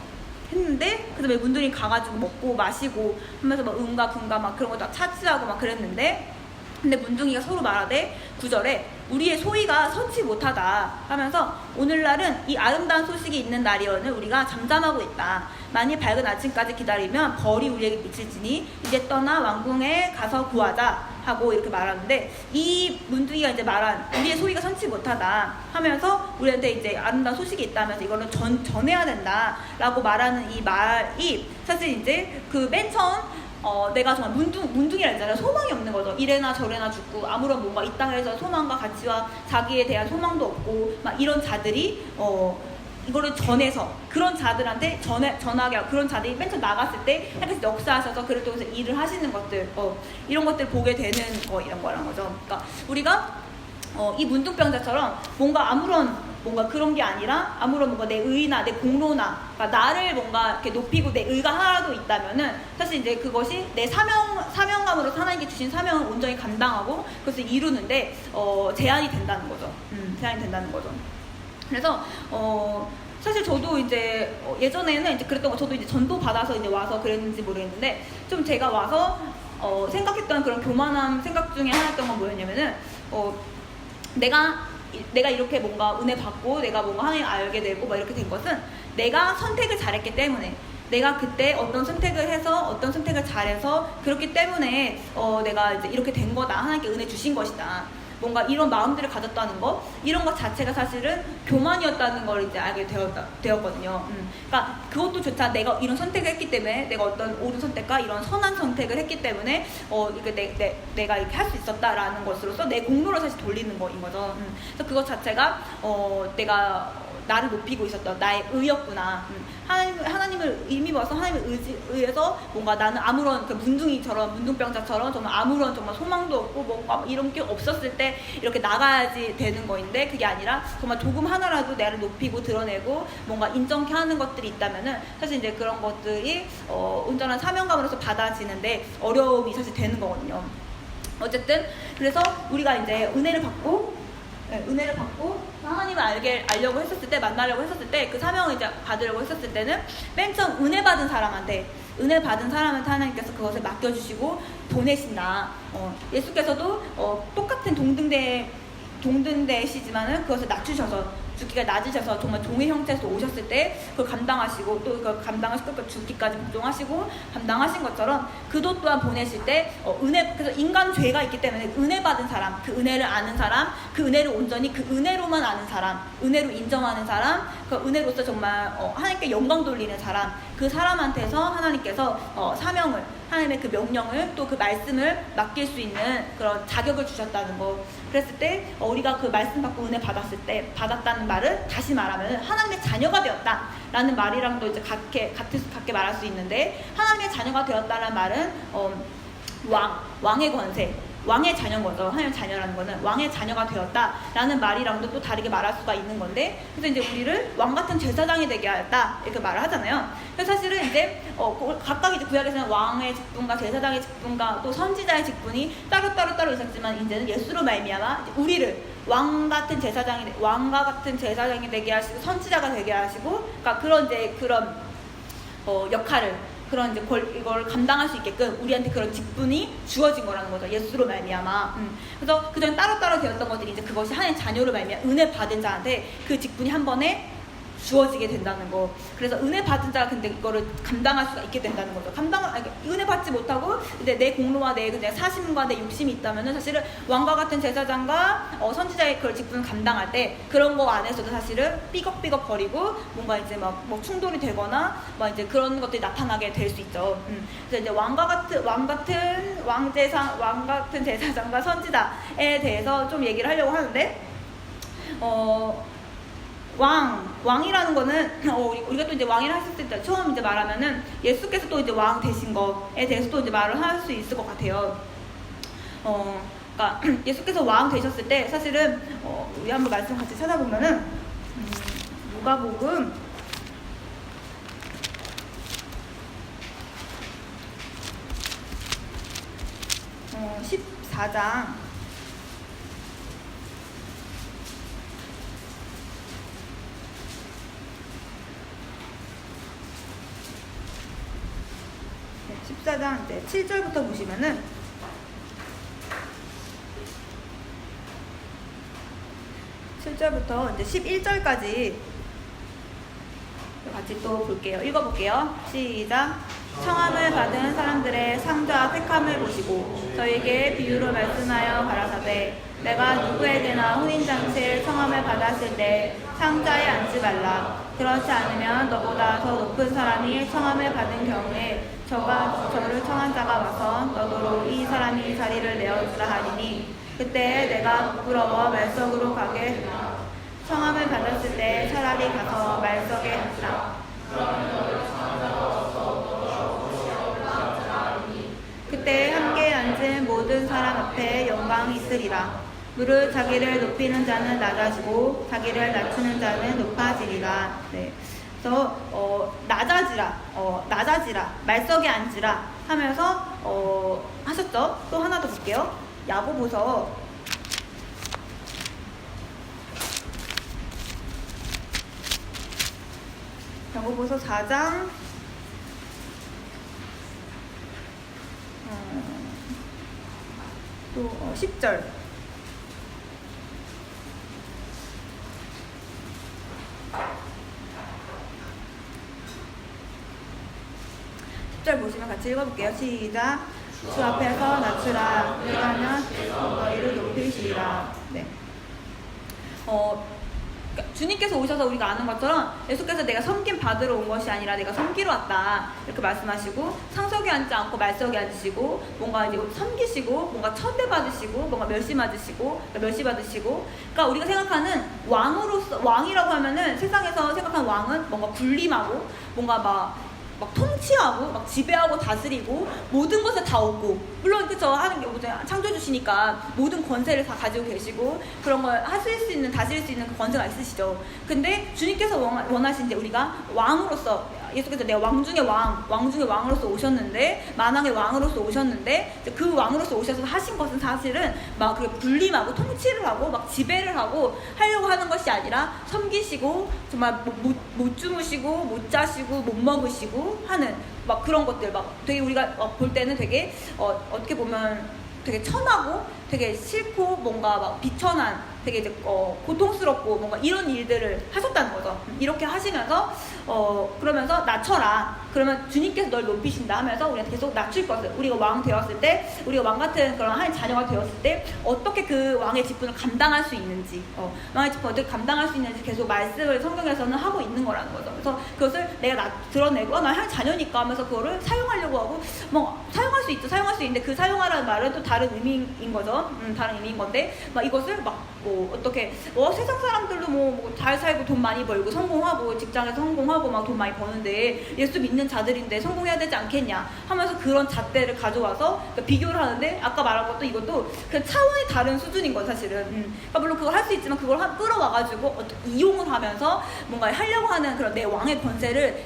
했는데 그 다음에 문둥이 가가지고 먹고 마시고 하면서 막 은과 금과 막 그런 거 다 차지하고 막 그랬는데 근데 문둥이가 서로 말하되 9절에 우리의 소위가 선치 못하다 하면서 오늘날은 이 아름다운 소식이 있는 날이오늘 우리가 잠잠하고 있다. 만일 밝은 아침까지 기다리면 벌이 우리에게 미칠지니 이제 떠나 왕궁에 가서 구하자 하고 이렇게 말하는데 이 문둥이가 이제 말한 우리의 소위가 선치 못하다 하면서 우리한테 이제 아름다운 소식이 있다면서 이거는 전해야 된다 라고 말하는 이 말이 사실 이제 그 맨 처음 내가 정말 문둥이라 했잖아요. 소망이 없는 거죠. 이래나 저래나 죽고 아무런 뭔가 이 땅에서 소망과 가치와 자기에 대한 소망도 없고 막 이런 자들이 이거를 전해서 그런 자들한테 전하게 하고 그런 자들이 맨 처음 나갔을 때 하나님께서 역사하셔서 그를 통해서 일을 하시는 것들 이런 것들 보게 되는 이런 거란 거죠. 그러니까 우리가 이 문둥병자처럼 뭔가 그런 게 아니라 아무런 뭔가 내 의나 내 공로나 그러니까 나를 뭔가 이렇게 높이고 내 의가 하나라도 있다면은 사실 이제 그것이 내 사명감으로 하나님께 주신 사명을 온전히 감당하고 그것을 이루는데 제한이 된다는 거죠. 제한이 된다는 거죠. 그래서 사실 저도 이제 예전에는 이제 그랬던 거 저도 이제 전도 받아서 이제 와서 그랬는지 모르겠는데 좀 제가 와서 생각했던 그런 교만한 생각 중에 하나였던 건 뭐였냐면은 내가 이렇게 뭔가 은혜 받고 내가 뭔가 하나님 알게 되고 막 이렇게 된 것은 내가 선택을 잘했기 때문에 내가 그때 어떤 선택을 해서 어떤 선택을 잘해서 그렇기 때문에 내가 이제 이렇게 된 거다. 하나님께 은혜 주신 것이다. 뭔가 이런 마음들을 가졌다는 거 이런 것 자체가 사실은 교만이었다는 걸 이제 알게 되었거든요. 그러니까 그것도조차 내가 이런 선택을 했기 때문에 내가 어떤 옳은 선택과 이런 선한 선택을 했기 때문에 이렇게 내가 이렇게 할 수 있었다라는 것으로서 내 공로를 사실 돌리는 거인 거죠. 그래서 그것 자체가 내가 나를 높이고 있었던 나의 의였구나. 하나님을 힘입어서 하나님의 의에서 뭔가 나는 아무런 그 문둥병자처럼 정말 아무런 정말 소망도 없고 뭔가 이런 게 없었을 때 이렇게 나가야지 되는 거인데 그게 아니라 정말 조금 하나라도 나를 높이고 드러내고 뭔가 인정케 하는 것들이 있다면은 사실 이제 그런 것들이 온전한 사명감으로서 받아지는데 어려움이 사실 되는 거거든요. 어쨌든 그래서 우리가 이제 은혜를 받고 하나님을 알려고 했었을 때 만나려고 했었을 때 그 사명을 이제 받으려고 했었을 때는 맨 처음 은혜 받은 사람한테 하나님께서 그것을 맡겨주시고 보내신다. 예수께서도 똑같은 동등대시지만은 그것을 낮추셔서 죽기가 낮으셔서 정말 종의 형태에서 오셨을 때 그걸 감당하시고 또 그걸 감당하시고 죽기까지 복종하시고 감당하신 것처럼 그도 또한 보내실 때 그래서 인간 죄가 있기 때문에 은혜 받은 사람, 그 은혜를 아는 사람, 그 은혜를 온전히 그 은혜로만 아는 사람, 은혜로 인정하는 사람, 그 은혜로서 정말 하나님께 영광 돌리는 사람, 그 사람한테서 하나님께서 사명을 하나님의 그 명령을 또 그 말씀을 맡길 수 있는 그런 자격을 주셨다는 거. 그랬을 때 우리가 그 말씀 받고 은혜 받았다는 말은 다시 말하면 하나님의 자녀가 되었다라는 말이랑도 이제 같게 말할 수 있는데 하나님의 자녀가 되었다는 말은 왕의 권세, 왕의 자녀인 거죠. 하나님의 자녀라는 거는 왕의 자녀가 되었다라는 말이랑도 또 다르게 말할 수가 있는 건데, 그래서 이제 우리를 왕 같은 제사장이 되게 하였다 이렇게 말을 하잖아요. 그래서 사실은 이제 각각 이제 구약에서는 왕의 직분과 제사장의 직분과 또 선지자의 직분이 따로 있었지만, 이제는 예수로 말미암아 우리를 왕과 같은 제사장이 되게 하시고 선지자가 되게 하시고, 그러니까 그런 역할을, 그런 이제 이걸 감당할 수 있게끔 우리한테 그런 직분이 주어진 거라는 거죠. 예수로 말미암아. 그래서 그전 따로 되었던 것들이 이제 그것이 하나님 자녀로 말미암아 은혜 받은 자한테 그 직분이 한 번에 주어지게 된다는 거. 그래서 은혜 받은 자가 근데 이거를 감당할 수가 있게 된다는 거죠. 은혜 받지 못하고 근데 내 공로와 내 그냥 사심과 내 욕심이 있다면은 사실은 왕과 같은 제사장과 선지자의 그걸 직분을 감당할 때 그런 거 안에서도 사실은 삐걱삐걱 거리고 뭔가 이제 막 뭐 충돌이 되거나 막 이제 그런 것들이 나타나게 될 수 있죠. 그래서 이제 왕 같은 제사장과 선지자에 대해서 좀 얘기를 하려고 하는데, 왕이라는 거는 우리가 또 이제 왕이라 했을 때 처음 이제 말하면은 예수께서 또 이제 왕 되신 거에 대해서 또 이제 말을 할 수 있을 것 같아요. 그러니까 예수께서 왕 되셨을 때 사실은 우리 한번 말씀 같이 찾아보면은 누가복음 14장 14장 이제 7절부터 보시면은 7절부터 이제 11절까지 같이 또 볼게요. 읽어볼게요. 시작. 청함을 받은 사람들의 상자와 택함을 보시고 저에게 비유로 말씀하여 가라사대, 내가 누구에게나 혼인잔치에 청함을 받았을 때 상자에 앉지 말라. 그렇지 않으면 너보다 더 높은 사람이 청함을 받은 경우에 저를 청한 자가 와서 너더러 이 사람이 자리를 내어주라 하리니, 그때 내가 부끄러워 말석으로 가게 청함을 받았을 때 차라리 가서 말석에 앉으라. 그때 함께 앉은 모든 사람 앞에 영광이 있으리라. 무릇 자기를 높이는 자는 낮아지고 자기를 낮추는 자는 높아지리라. 네. 그래서 낮아지라, 말석에 앉으라 하면서 하셨죠. 또 하나 더 볼게요. 야고보서 4장 10절. 보시면 같이 읽어볼게요. 시작. 주 앞에서 낮추라. 그러면 너희를 높이시리라. 네. 주님께서 오셔서 우리가 아는 것처럼 예수께서 내가 섬김 받으러 온 것이 아니라 내가 섬기러 왔다 이렇게 말씀하시고, 상석에 앉지 않고 말석에 앉으시고 뭔가 이제 섬기시고 뭔가 천대받으시고 뭔가 멸시받으시고, 그러니까 우리가 생각하는 왕이라고 하면은 세상에서 생각하는 왕은 뭔가 군림하고 뭔가 막 통치하고 막 지배하고 다스리고 모든 것을 다 얻고, 물론 그쵸, 하는 게 창조해 주시니까 모든 권세를 다 가지고 계시고 그런 걸 하실 수 있는, 다스릴 수 있는 그 권세가 있으시죠. 근데 주님께서 원하신 이제 우리가 왕으로서, 예수께서 내가 왕 중에 왕으로서 오셨는데, 만왕의 왕으로서 오셨는데, 그 왕으로서 오셔서 하신 것은 사실은 막 그 군림하고 통치를 하고 막 지배를 하려고 하는 것이 아니라 섬기시고 정말 못 주무시고 못 자시고 못 먹으시고 하는 막 그런 것들, 막 되게 우리가 볼 때는 되게 어떻게 보면 되게 천하고 되게 싫고 뭔가 막 비천한, 되게 이제 고통스럽고 뭔가 이런 일들을 하셨다는 거죠. 이렇게 하시면서 그러면서 낮춰라. 그러면 주님께서 널 높이신다 하면서 우리한테 계속 낮출 것을, 우리가 왕 되었을 때, 우리가 왕 같은 그런 하나님 자녀가 되었을 때 어떻게 그 왕의 직분을 감당할 수 있는지, 왕의 직분을 어떻게 감당할 수 있는지 계속 말씀을 성경에서는 하고 있는 거라는 거죠. 그래서 그것을 내가 드러내고 나 하나님 자녀니까 하면서 그거를 사용하려고 하고, 뭐 사용할 수 있는데 그 사용하라는 말은 또 다른 의미인 거죠. 다른 의미인 건데 막 이것을 막 뭐 어떻게 세상 사람들도 뭐 잘 살고 돈 많이 벌고 성공하고 직장에서 성공하고 막 돈 많이 버는데 예수 믿는 자들인데 성공해야 되지 않겠냐 하면서 그런 잣대를 가져와서 그러니까 비교를 하는데 아까 말한 것도 이것도 그냥 차원이 다른 수준인 거 사실은. 그러니까 물론 그걸 할 수 있지만 그걸 끌어와가지고 이용을 하면서 뭔가 하려고 하는 그런 내 왕의 권세를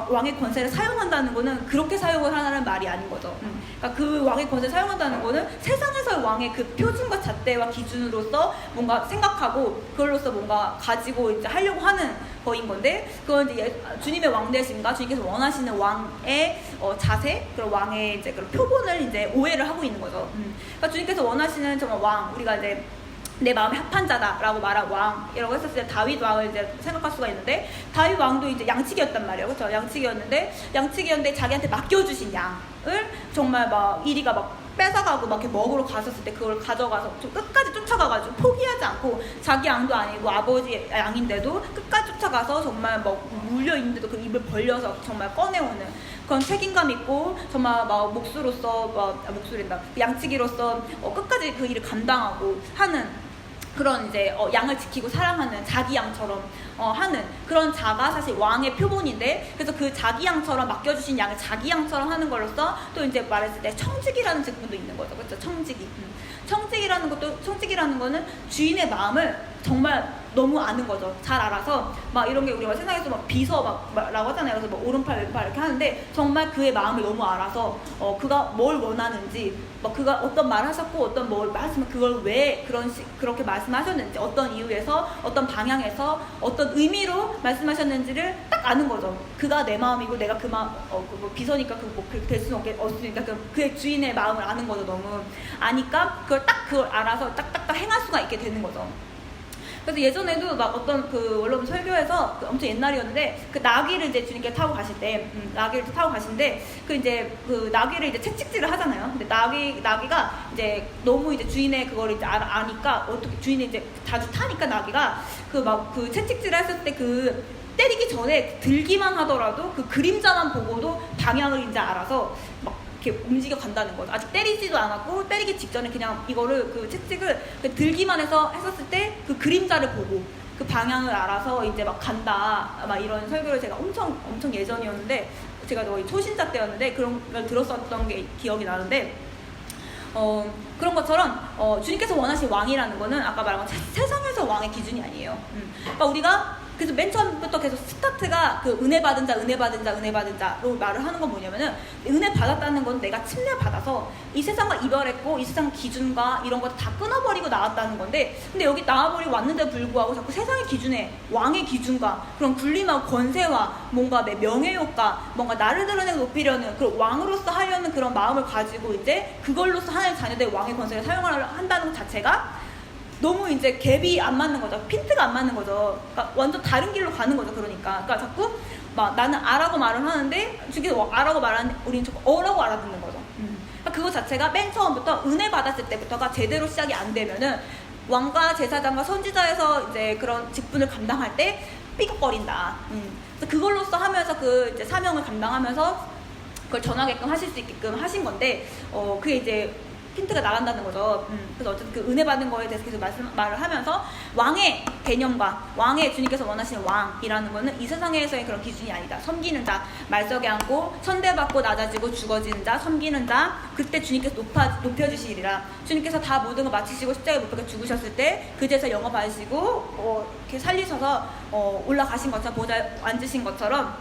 왕의 권세를 사용한다는 거는 그렇게 사용을 하라는 말이 아닌 거죠. 그러니까 그 왕의 권세를 사용한다는 거는 세상에서의 왕의 그 표준과 잣대와 기준으로서 뭔가 생각하고 그걸로서 뭔가 가지고 이제 하려고 하는 거인 건데 그건 이제 주님의 왕되심과 주님께서 원하시는 왕의 자세 그런 왕의 이제 그런 표본을 이제 오해를 하고 있는 거죠. 그러니까 주님께서 원하시는 정말 왕 우리가 이제 내 마음에 합한 자다라고 말한 왕이라고 했었을 때 다윗 왕을 이제 생각할 수가 있는데 다윗 왕도 이제 양치기였단 말이에요. 그렇죠? 양치기였는데 자기한테 맡겨주신 양을 정말 막 이리가 막 뺏어가고 막 이렇게 먹으러 갔었을 때 그걸 가져가서 좀 끝까지 쫓아가가지고 포기하지 않고 자기 양도 아니고 아버지 양인데도 끝까지 쫓아가서 정말 막 물려있는데도 그 입을 벌려서 정말 꺼내오는 그런 책임감 있고 정말 막 목소리다 양치기로서 끝까지 그 일을 감당하고 하는 그런 이제 양을 지키고 사랑하는 자기 양처럼 하는 그런 자가 사실 왕의 표본인데 그래서 그 자기 양처럼 맡겨주신 양을 자기 양처럼 하는 걸로써 또 이제 말했을 때 청직이라는 직분도 있는 거죠. 그렇죠? 청직이라는 거는 주인의 마음을 정말 너무 아는 거죠. 잘 알아서 막 이런 게 우리가 세상에서 막 비서 막라고 하잖아요. 그래서 막 오른팔 왼팔 이렇게 하는데 정말 그의 마음을 너무 알아서 그가 뭘 원하는지 그가 어떤 말을 하셨고 어떤 뭘 말씀을 그걸 왜 그렇게 말씀하셨는지 어떤 이유에서 어떤 방향에서 어떤 의미로 말씀하셨는지를 딱 아는 거죠. 그가 내 마음이고 내가 그 마음 비서니까 그렇게 될 수는 없으니까 그의 주인의 마음을 아는 거죠. 너무 아니까 그걸 알아서 딱딱딱 행할 수가 있게 되는 거죠. 그래서 예전에도 막 어떤 그 원로분 설교에서 엄청 옛날이었는데 그 나귀를 이제 주님께 타고 가실 때 나귀를 타고 가시는데 그 나귀를 이제 채찍질을 하잖아요. 근데 나귀가 이제 너무 이제 주인의 그걸 이제 아니까 어떻게 주인이 이제 자주 타니까 나귀가 그 채찍질을 했을 때 그 때리기 전에 들기만 하더라도 그 그림자만 보고도 방향을 이제 알아서 막 이렇게 움직여 간다는 거죠. 아직 때리지도 않았고 때리기 직전에 그냥 이거를 그 채찍을 들기만 해서 했었을 때 그 그림자를 보고 그 방향을 알아서 이제 막 간다 막 이런 설교를 제가 엄청 예전이었는데 제가 거의 초신자 때였는데 그런 걸 들었었던 게 기억이 나는데 그런 것처럼 주님께서 원하신 왕이라는 거는 아까 말한 건 세상에서 왕의 기준이 아니에요. 그러니까 우리가 그래서 맨 처음부터 계속 스타트가 그 은혜 받은 자로 말을 하는 건 뭐냐면은 은혜 받았다는 건 내가 침례받아서 이 세상과 이별했고 이 세상 기준과 이런 거 다 끊어버리고 나왔다는 건데 근데 여기 나와버리고 왔는데 불구하고 자꾸 세상의 기준에 왕의 기준과 그런 군림하고 권세와 뭔가 내 명예욕과 뭔가 나를 드러내고 높이려는 그런 왕으로서 하려는 그런 마음을 가지고 이제 그걸로서 하나님의 자녀들의 왕의 권세를 한다는 것 자체가 너무 이제 갭이 안 맞는 거죠. 핀트가 안 맞는 거죠. 그러니까 완전 다른 길로 가는 거죠. 그러니까 자꾸 막 나는 아라고 말을 하는데 주께서 아라고 말하는데 우리는 자꾸 어라고 알아듣는 거죠. 그러니까 그거 자체가 맨 처음부터 은혜 받았을 때부터가 제대로 시작이 안 되면은 왕과 제사장과 선지자에서 이제 그런 직분을 감당할 때 삐걱거린다. 그래서 그걸로써 하면서 그 이제 사명을 감당하면서 그걸 전하게끔 하실 수 있게끔 하신 건데 그게 이제 핀트가 나간다는 거죠. 그래서 어쨌든 그 은혜 받는 거에 대해서 계속 말을 하면서 왕의 개념과 왕의 주님께서 원하시는 왕이라는 거는 이 세상에서의 그런 기준이 아니다. 섬기는 자, 말석에 앉고 천대받고 낮아지고 죽어지는 자, 섬기는 자, 그때 주님께서 높여주시리라. 주님께서 다 모든 걸 마치시고 십자가에 못 박혀 죽으셨을 때 그제서 영업하시고 이렇게 살리셔서 올라가신 것처럼 보좌에 앉으신 것처럼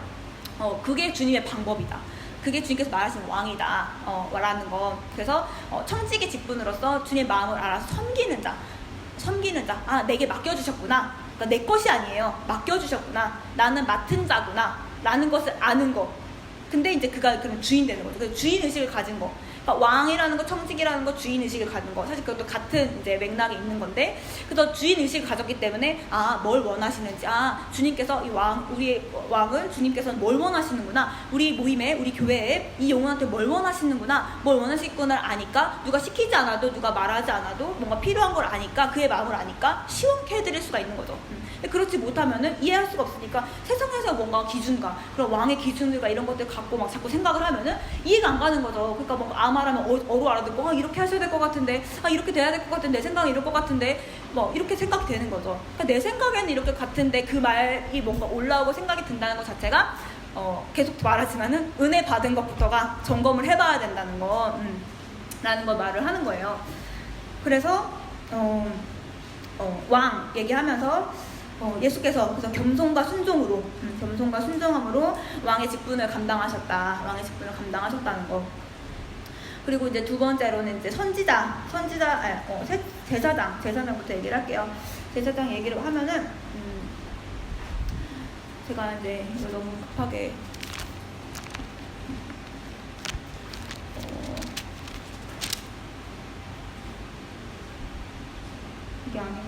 그게 주님의 방법이다. 그게 주님께서 말하시는 왕이다 라는 거. 그래서 청직의 직분으로서 주님의 마음을 알아서 섬기는 자 내게 맡겨주셨구나. 그러니까 내 것이 아니에요. 맡겨주셨구나. 나는 맡은 자구나 라는 것을 아는 거. 근데 이제 그가 그럼 주인 되는 거죠. 그래서 주인의식을 가진 거. 그러니까 왕이라는 거, 청직이라는 거, 주인의식을 가진 거. 사실 그것도 같은 이제 맥락이 있는 건데, 그래서 주인의식을 가졌기 때문에, 뭘 원하시는지, 주님께서 우리의 왕은 주님께서는 뭘 원하시는구나. 우리 모임에, 우리 교회에 이 영혼한테 뭘 원하시는구나. 뭘 원하시구나 아니까, 누가 시키지 않아도, 누가 말하지 않아도, 뭔가 필요한 걸 아니까, 그의 마음을 아니까, 시원케 해드릴 수가 있는 거죠. 근데 그렇지 못하면은 이해할 수가 없으니까 세상에서 뭔가 기준과 그런 왕의 기준들과 이런 것들 갖고 막 자꾸 생각을 하면은 이해가 안 가는 거죠. 그러니까 뭔가 말하면 어로 알아듣고 이렇게 하셔야 될 것 같은데 이렇게 돼야 될 것 같은데 내 생각이 이럴 것 같은데 뭐 이렇게 생각이 되는 거죠. 그러니까 내 생각에는 이렇게 같은데 그 말이 뭔가 올라오고 생각이 든다는 것 자체가 계속 말하지만은 은혜 받은 것부터가 점검을 해봐야 된다는 거 라는 걸 말을 하는 거예요. 그래서 왕 얘기하면서 예수께서 그래서 겸손과 순종으로 겸손과 순종함으로 왕의 직분을 감당하셨다는 거. 그리고 이제 두 번째로는 이제 제사장부터 얘기를 할게요. 제사장 얘기를 하면은 제가 이제 이거 너무 급하게 이게 아닌 것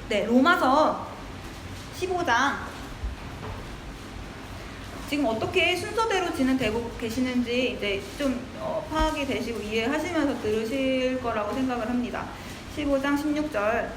같은데 로마서 15장 지금 어떻게 순서대로 진행되고 계시는지 이제 좀 파악이 되시고 이해하시면서 들으실 거라고 생각을 합니다. 15장 16절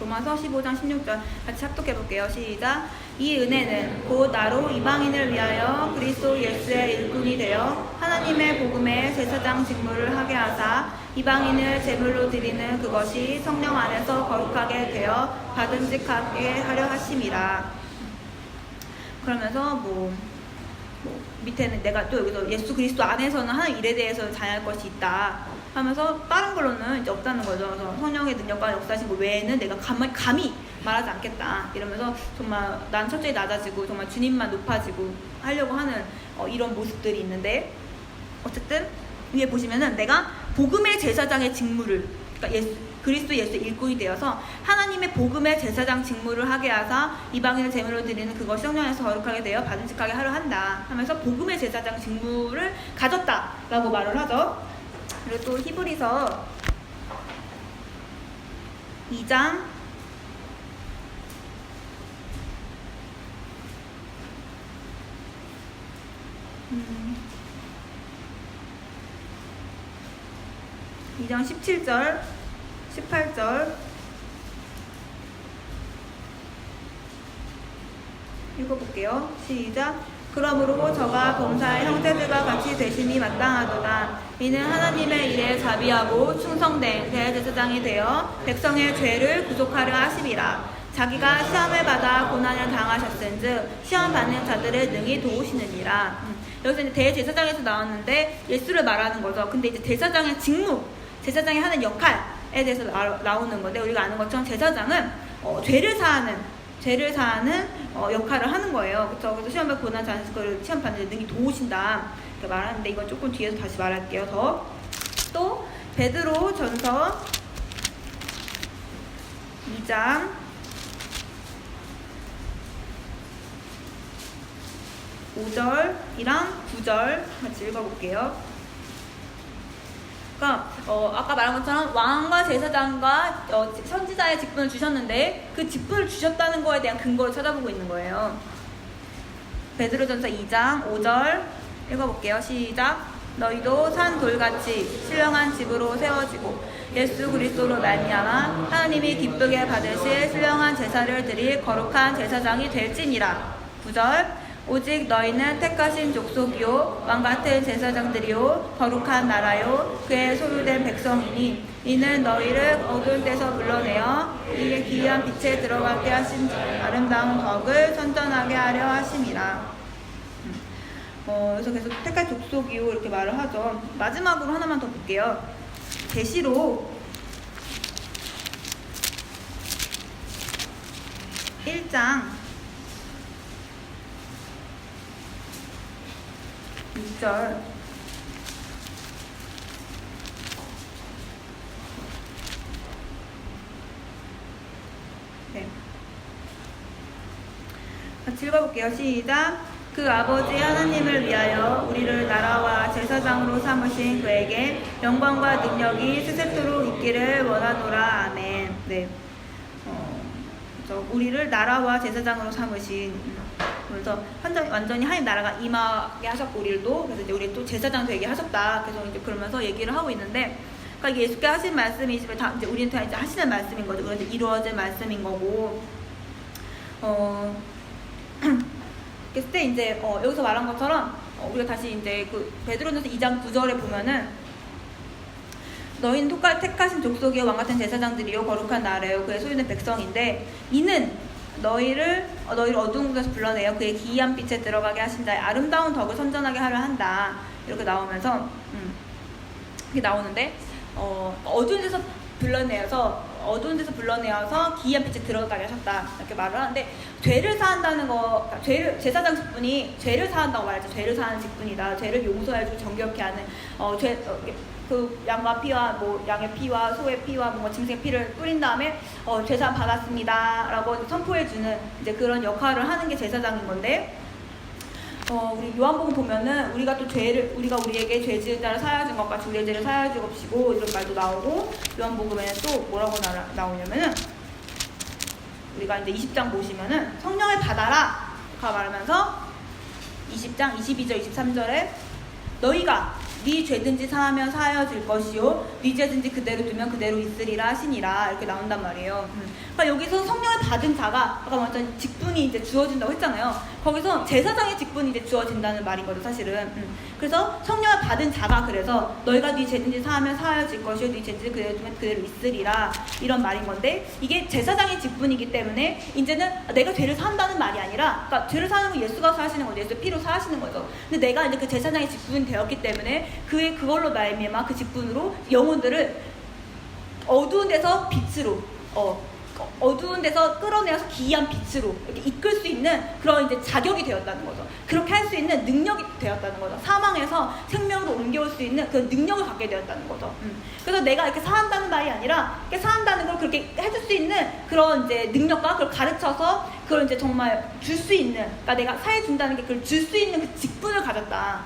로마서 15장 16절 같이 합독해 볼게요. 시작. 이 은혜는 곧 나로 이방인을 위하여 그리스도 예수의 일꾼이 되어 하나님의 복음의 제사장 직무를 하게 하사 이방인을 제물로 드리는 그것이 성령 안에서 거룩하게 되어 받음직하게 하려 하심이라. 그러면서 밑에는 내가 또 여기서 예수 그리스도 안에서는 하는 일에 대해서 잘할 것이 있다 하면서 다른 걸로는 이제 없다는 거죠. 그래서 성령의 능력과 역사하신 것 외에는 내가 감히 말하지 않겠다 이러면서 정말 난 철저히 낮아지고 정말 주님만 높아지고 하려고 하는 이런 모습들이 있는데, 어쨌든 위에 보시면은 내가 복음의 제사장의 직무를, 그러니까 그리스도 예수의 일꾼이 되어서 하나님의 복음의 제사장 직무를 하게 하사 이방인을 제물로 드리는 그것이 성령에서 거룩하게 되어 받음직하게 하려 한다 하면서 복음의 제사장 직무를 가졌다라고 말을 하죠. 그리고 또 히브리서 2장 17절 18절 읽어볼게요. 시작. 그러므로 저가 범사의 형제들과 같이 되심이 마땅하도다. 이는 하나님의 일에 자비하고 충성된 대제사장이 되어 백성의 죄를 구속하려 하심이라. 자기가 시험을 받아 고난을 당하셨은즉 시험 받는 자들을 능히 도우시느니라. 여기서 이제 대제사장에서 나왔는데 예수를 말하는 거죠. 근데 이제 제사장의 직무, 제사장이 하는 역할에 대해서 나오는 건데, 우리가 아는 것처럼 제사장은 죄를 사하는 역할을 하는 거예요. 그렇죠? 그래서 시험 받고 고난 당하신 것을 시험 받는 데 능히 도우신다 이렇게 말하는데, 이건 조금 뒤에서 다시 말할게요. 또 베드로 전서 2장 5절이랑 9절 같이 읽어볼게요. 그러니까 아까 말한 것처럼 왕과 제사장과 선지자의 직분을 주셨는데 그 직분을 주셨다는 거에 대한 근거를 찾아보고 있는 거예요. 베드로전서 2장 5절 읽어볼게요. 시작. 너희도 산 돌같이 신령한 집으로 세워지고 예수 그리스도로 말미암아 하나님이 기쁘게 받으실 신령한 제사를 드릴 거룩한 제사장이 될지니라. 9절. 오직 너희는 택하신 족속이요 왕같은 제사장들이요 거룩한 나라요 그의 소유된 백성이니 이는 너희를 어두운 데서 불러내어 이에 기이한 빛에 들어가게 하신 아름다운 덕을 선전하게 하려 하심이라. 그래서 계속 택할 족속이요 이렇게 말을 하죠. 마지막으로 하나만 더 볼게요. 계시록 1장 6절. 네. 같이 읽어볼게요. 시작. 그 아버지 하나님을 위하여 우리를 나라와 제사장으로 삼으신 그에게 영광과 능력이 세세토록 있기를 원하노라. 아멘. 네. 우리를 나라와 제사장으로 삼으신 그래서 완전히 하나님 나라가 임하게 하셨고 우리를 그래서 이제 우리 또 제사장 되게 하셨다. 그래서 이제 그러면서 얘기를 하고 있는데, 그러니까 예수께서 하신 말씀이지만 다 이제 우리한테 이제 하시는 말씀인 거죠. 그래서 이루어질 말씀인 거고, 그랬을 때 이제 여기서 말한 것처럼 우리가 다시 이제 그 베드로전서 2장 9절에 보면은 너희는 택하신 족속이요 왕 같은 제사장들이요 거룩한 나라요 그의 소유는 백성인데 이는 너희를 어두운 곳에서 불러내어 그의 기이한 빛에 들어가게 하신 자의 아름다운 덕을 선전하게 하려 한다. 이렇게 나오면서 이렇게 나오는데 어두운 데서 불러내어서 기이한 빛에 들어가게 하셨다. 이렇게 말을 하는데, 죄를 사한다는 거, 그러니까 제사장 직분이 죄를 사한다고 말했죠. 죄를 사하는 직분이다. 죄를 용서해주고 정결케 하는, 그 양과 피와 양의 피와 소의 피와 짐승의 피를 뿌린 다음에 제사 받았습니다라고 선포해주는 이제 그런 역할을 하는 게 제사장인 건데, 우리 요한복음 보면은 우리가 우리에게 죄 지은 자를 사하여 준 것과 우리의 죄를 사하여 주옵시고 이런 말도 나오고, 요한복음에는 또 뭐라고 나오냐면은 우리가 이제 20장 보시면은 성령을 받아라 가 말하면서 20장 22절 23절에 너희가 네 죄든지 사하면 사하여질 것이요 네 죄든지 그대로 두면 그대로 있으리라 하시니라. 이렇게 나온단 말이에요. 그러니까 여기서 성령을 받은 자가 아까 완전 직분이 이제 주어진다고 했잖아요. 거기서 제사장의 직분이 이제 주어진다는 말인 거죠, 사실은. 그래서 성령을 받은 자가 그래서 너희가 네 죄든지 사하면 사하여질 것이요 네 죄든지 그대로 두면 그대로 있으리라, 이런 말인 건데, 이게 제사장의 직분이기 때문에 이제는 내가 죄를 사한다는 말이 아니라, 그러니까 죄를 사는 건 예수가 사하시는 거죠. 예수의 피로 사하시는 거죠. 근데 내가 이제 그 제사장의 직분이 되었기 때문에 그걸로 말미암아 그 직분으로 영혼들을 어두운 데서 빛으로 어두운 데서 끌어내어서 기이한 빛으로 이렇게 이끌 수 있는 그런 이제 자격이 되었다는 거죠. 그렇게 할 수 있는 능력이 되었다는 거죠. 사망에서 생명으로 옮겨올 수 있는 그런 능력을 갖게 되었다는 거죠. 그래서 내가 이렇게 사한다는 말이 아니라, 이렇게 사한다는 걸 그렇게 해줄 수 있는 그런 이제 능력과 그걸 가르쳐서 그걸 이제 정말 줄 수 있는, 그러니까 내가 사해 준다는 게 그걸 줄 수 있는 그 직분을 가졌다.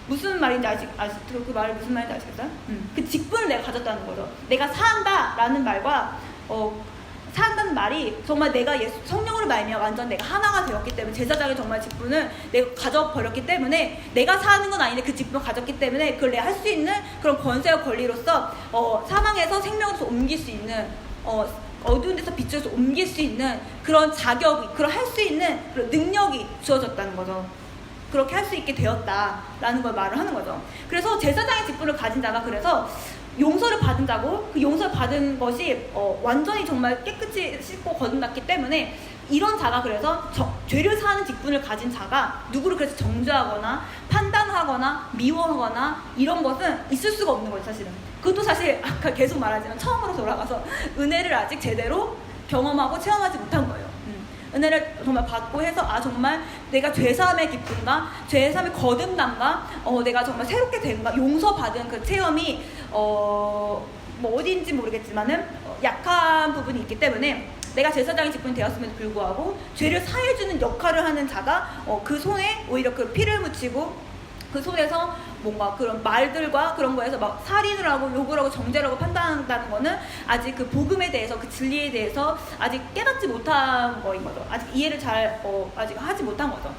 무슨 말인지 그 말이 무슨 말인지 아시겠어요? 그 직분을 내가 가졌다는 거죠. 내가 사한다라는 말과 사한다는 말이 정말 내가 성령으로 말미암아 완전 내가 하나가 되었기 때문에, 제사장의 정말 직분을 내가 가져버렸기 때문에, 내가 사는 건 아닌데 그 직분을 가졌기 때문에 그걸 내가 할 수 있는 그런 권세와 권리로서 사망에서 생명으로 옮길 수 있는, 어두운 데서 빛으로 옮길 수 있는 그런 자격이, 그걸 할 수 있는 그런 능력이 주어졌다는 거죠. 그렇게 할 수 있게 되었다라는 걸 말을 하는 거죠. 그래서 제사장의 직분을 가진 자가 그래서 용서를 받은 자고, 그 용서를 받은 것이 완전히 정말 깨끗이 씻고 거듭났기 때문에, 이런 자가 그래서 죄를 사하는 직분을 가진 자가 누구를 그래서 정죄하거나 판단하거나 미워하거나 이런 것은 있을 수가 없는 거죠, 사실은. 그것도 사실 아까 계속 말하지만 처음으로 돌아가서 은혜를 아직 제대로 경험하고 체험하지 못한 거예요. 은혜를 정말 받고 해서 정말 내가 죄사함의 기쁨과 죄사함의 거듭남과 내가 정말 새롭게 된가, 용서받은 그 체험이 어디인지 모르겠지만은 약한 부분이 있기 때문에, 내가 제사장의 직분이 되었음에도 불구하고 죄를 사해주는 역할을 하는 자가 그 손에 오히려 그 피를 묻히고 그 손에서 뭔가 그런 말들과 그런 거에서 막 살인을 하고 욕을 하고 정죄를 하고 판단한다는 거는 아직 그 복음에 대해서, 그 진리에 대해서 아직 깨닫지 못한 거인 거죠. 아직 이해를 아직 하지 못한 거죠.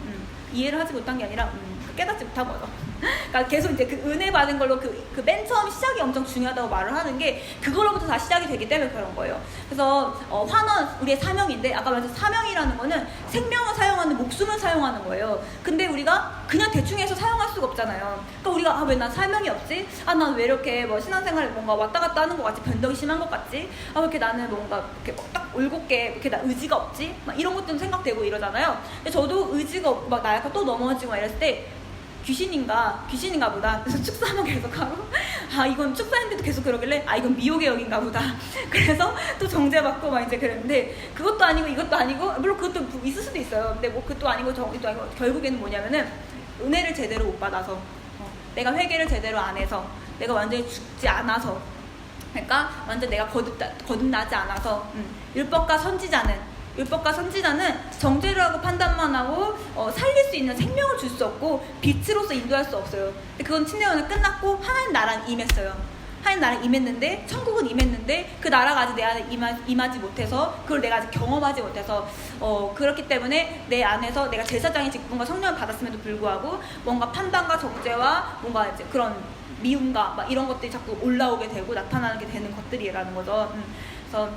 이해를 하지 못한 게 아니라 깨닫지 못한 거죠. 그러니까 계속 이제 그 은혜 받은 걸로 그 맨 처음 시작이 엄청 중요하다고 말을 하는 게 그걸로부터 다 시작이 되기 때문에 그런 거예요. 그래서 환원 우리의 사명인데, 아까 말했던 사명이라는 거는 생명을 사용하는, 목숨을 사용하는 거예요. 근데 우리가 그냥 대충 해서 사용할 수가 없잖아요. 그러니까 우리가 왜 난 사명이 없지? 난 왜 이렇게 신앙생활에 뭔가 왔다 갔다 하는 것 같지? 변덕이 심한 것 같지? 왜 이렇게 나는 뭔가 이렇게 딱 올곧게 이렇게 나 의지가 없지? 막 이런 것도 생각되고 이러잖아요. 근데 저도 의지가 없고 막 나약간 또 넘어지고 막 이랬을 때 귀신인가 보다. 그래서 축사하면 계속 하고, 이건 축사인데도 계속 그러길래 이건 미혹의 영인가 보다. 그래서 또 정죄받고 막 이제 그랬는데, 그것도 아니고 이것도 아니고, 물론 그것도 있을 수도 있어요. 근데 그것도 아니고 저것도 아니고, 결국에는 뭐냐면은 은혜를 제대로 못 받아서, 내가 회개를 제대로 안 해서, 내가 완전히 죽지 않아서, 그러니까 완전 내가 거듭나지 않아서, 율법과 선지자는 정죄를 하고 판단만 하고 살릴 수 있는 생명을 줄 수 없고 빛으로서 인도할 수 없어요. 근데 그건 침례원은 끝났고 하나님 나라는 임했어요. 하나님 나라에 임했는데, 천국은 임했는데 그 나라가 아직 내 안에 임하지 못해서, 그걸 내가 아직 경험하지 못해서 그렇기 때문에 내 안에서 내가 제사장의 직분과 성령을 받았음에도 불구하고 뭔가 판단과 정죄와 뭔가 이제 그런 미움과 막 이런 것들이 자꾸 올라오게 되고 나타나게 되는 것들이라는 거죠. 그래서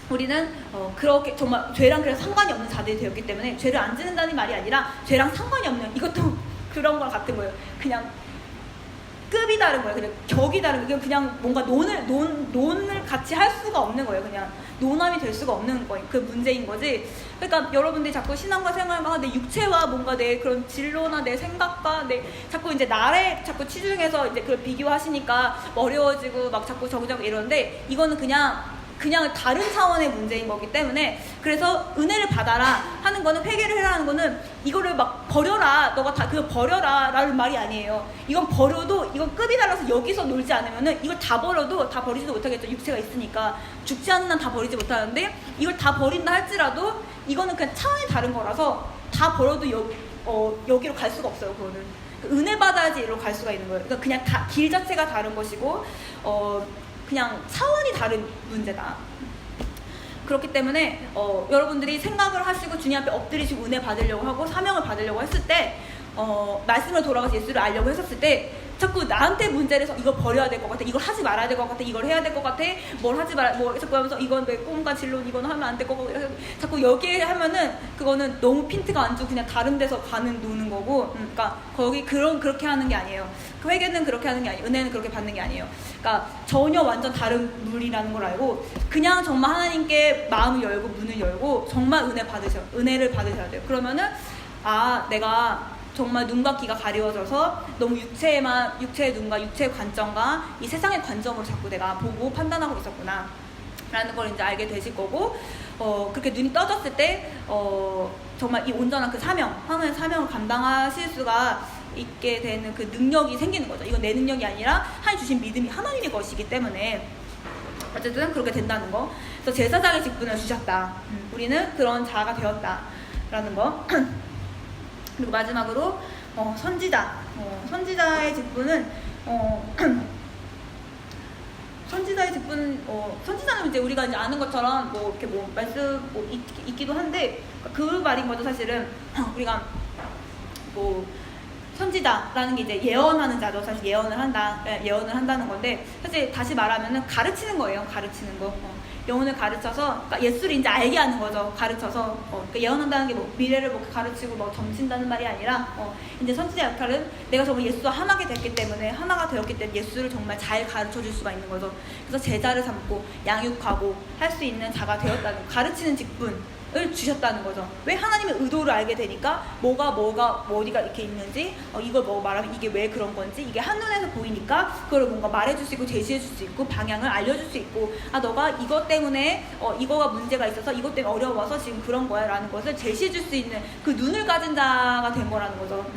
우리는 그렇게 정말 죄랑 그래서 상관이 없는 자들이 되었기 때문에, 죄를 안 짓는다는 말이 아니라 죄랑 상관이 없는, 이것도 그런 거랑 같은 거예요. 그냥 급이 다른 거예요. 그냥 격이 다른 거예요. 그냥 뭔가 논을 같이 할 수가 없는 거예요. 그냥 논함이 될 수가 없는 거예요. 그 문제인 거지. 그러니까 여러분들이 자꾸 신앙과 생활과 내 육체와 뭔가 내 그런 진로나 내 생각과 내 자꾸 이제 나를 자꾸 치중해서 이제 그걸 비교하시니까 어려워지고 막 자꾸 저기저기 이러는데, 이거는 그냥 다른 차원의 문제인 거기 때문에, 그래서 은혜를 받아라 하는 거는, 회개를 해라 하는 거는 이거를 막 버려라, 너가 다 그거 버려라 라는 말이 아니에요. 이건 버려도, 이건 급이 달라서 여기서 놀지 않으면은 이걸 다 버려도 다 버리지도 못하겠죠. 육체가 있으니까. 죽지 않는 한 다 버리지 못하는데, 이걸 다 버린다 할지라도 이거는 그냥 차원이 다른 거라서 다 버려도 여기로 갈 수가 없어요. 그거는 은혜 받아야지 이리로 갈 수가 있는 거예요. 그러니까 그냥 길 자체가 다른 것이고 그냥 차원이 다른 문제다. 그렇기 때문에 여러분들이 생각을 하시고 주님 앞에 엎드리시고 은혜 받으려고 하고 사명을 받으려고 했을 때, 말씀으로 돌아가서 예수를 알려고 했었을 때 자꾸 나한테 문제를 해서 이걸 버려야 될 것 같아, 이걸 하지 말아야 될 것 같아, 이걸 해야 될 것 같아, 뭘 하지 말아, 뭐 자꾸 하면서 이건 내 꿈과 진로는 이건 하면 안 될 것 같고, 자꾸 여기에 하면은 그거는 너무 핀트가 안 주고 그냥 다른 데서 노는 거고, 그러니까 그렇게 하는 게 아니에요. 그 회개는 그렇게 하는 게 아니에요. 은혜는 그렇게 받는 게 아니에요. 그러니까 전혀 완전 다른 물이라는 걸 알고, 그냥 정말 하나님께 마음을 열고 문을 열고 정말 은혜를 받으셔야 돼요. 그러면은 내가 정말 눈과 귀가 가리워져서 너무 육체의 눈과 육체의 관점과 이 세상의 관점으로 자꾸 내가 보고 판단하고 있었구나 라는 걸 이제 알게 되실 거고, 그렇게 눈이 떠졌을 때 정말 이 온전한 그 하나님의 사명을 감당하실 수가 있게 되는 그 능력이 생기는 거죠. 이건 내 능력이 아니라 하나님 주신 믿음이 하나님의 것이기 때문에 어쨌든 그렇게 된다는 거. 그래서 제사장의 직분을 주셨다. 우리는 그런 자가 되었다라는 거. 그리고 마지막으로 선지자. 선지자의 직분은 선지자는 이제 우리가 이제 아는 것처럼 뭐 이렇게 뭐 말씀 있기도 한데, 그 말인 거죠. 사실은 우리가 뭐 선지자라는 게 이제 예언하는 자죠. 사실 예언을 한다는 건데, 사실 다시 말하면은 가르치는 거예요. 가르치는 거. 영혼을 가르쳐서, 그러니까 예수를 이제 알게 하는 거죠. 가르쳐서. 그러니까 예언한다는 게 뭐 미래를 뭐 가르치고 뭐 점친다는 말이 아니라, 이제 선지자 역할은 내가 정말 예수와 하나가 되었기 때문에 예수를 정말 잘 가르쳐 줄 수가 있는 거죠. 그래서 제자를 삼고 양육하고 할 수 있는 자가 되었다는, 가르치는 직분 을 주셨다는 거죠. 왜? 하나님의 의도를 알게 되니까 뭐가 어디가 이렇게 있는지, 이걸 뭐 말하면 이게 왜 그런 건지, 이게 한눈에서 보이니까 그걸 뭔가 말해줄 수 있고 제시해줄 수 있고 방향을 알려줄 수 있고, 너가 이것 때문에 이거가 문제가 있어서 이것 때문에 어려워서 지금 그런 거야 라는 것을 제시해줄 수 있는 그 눈을 가진 자가 된 거라는 거죠.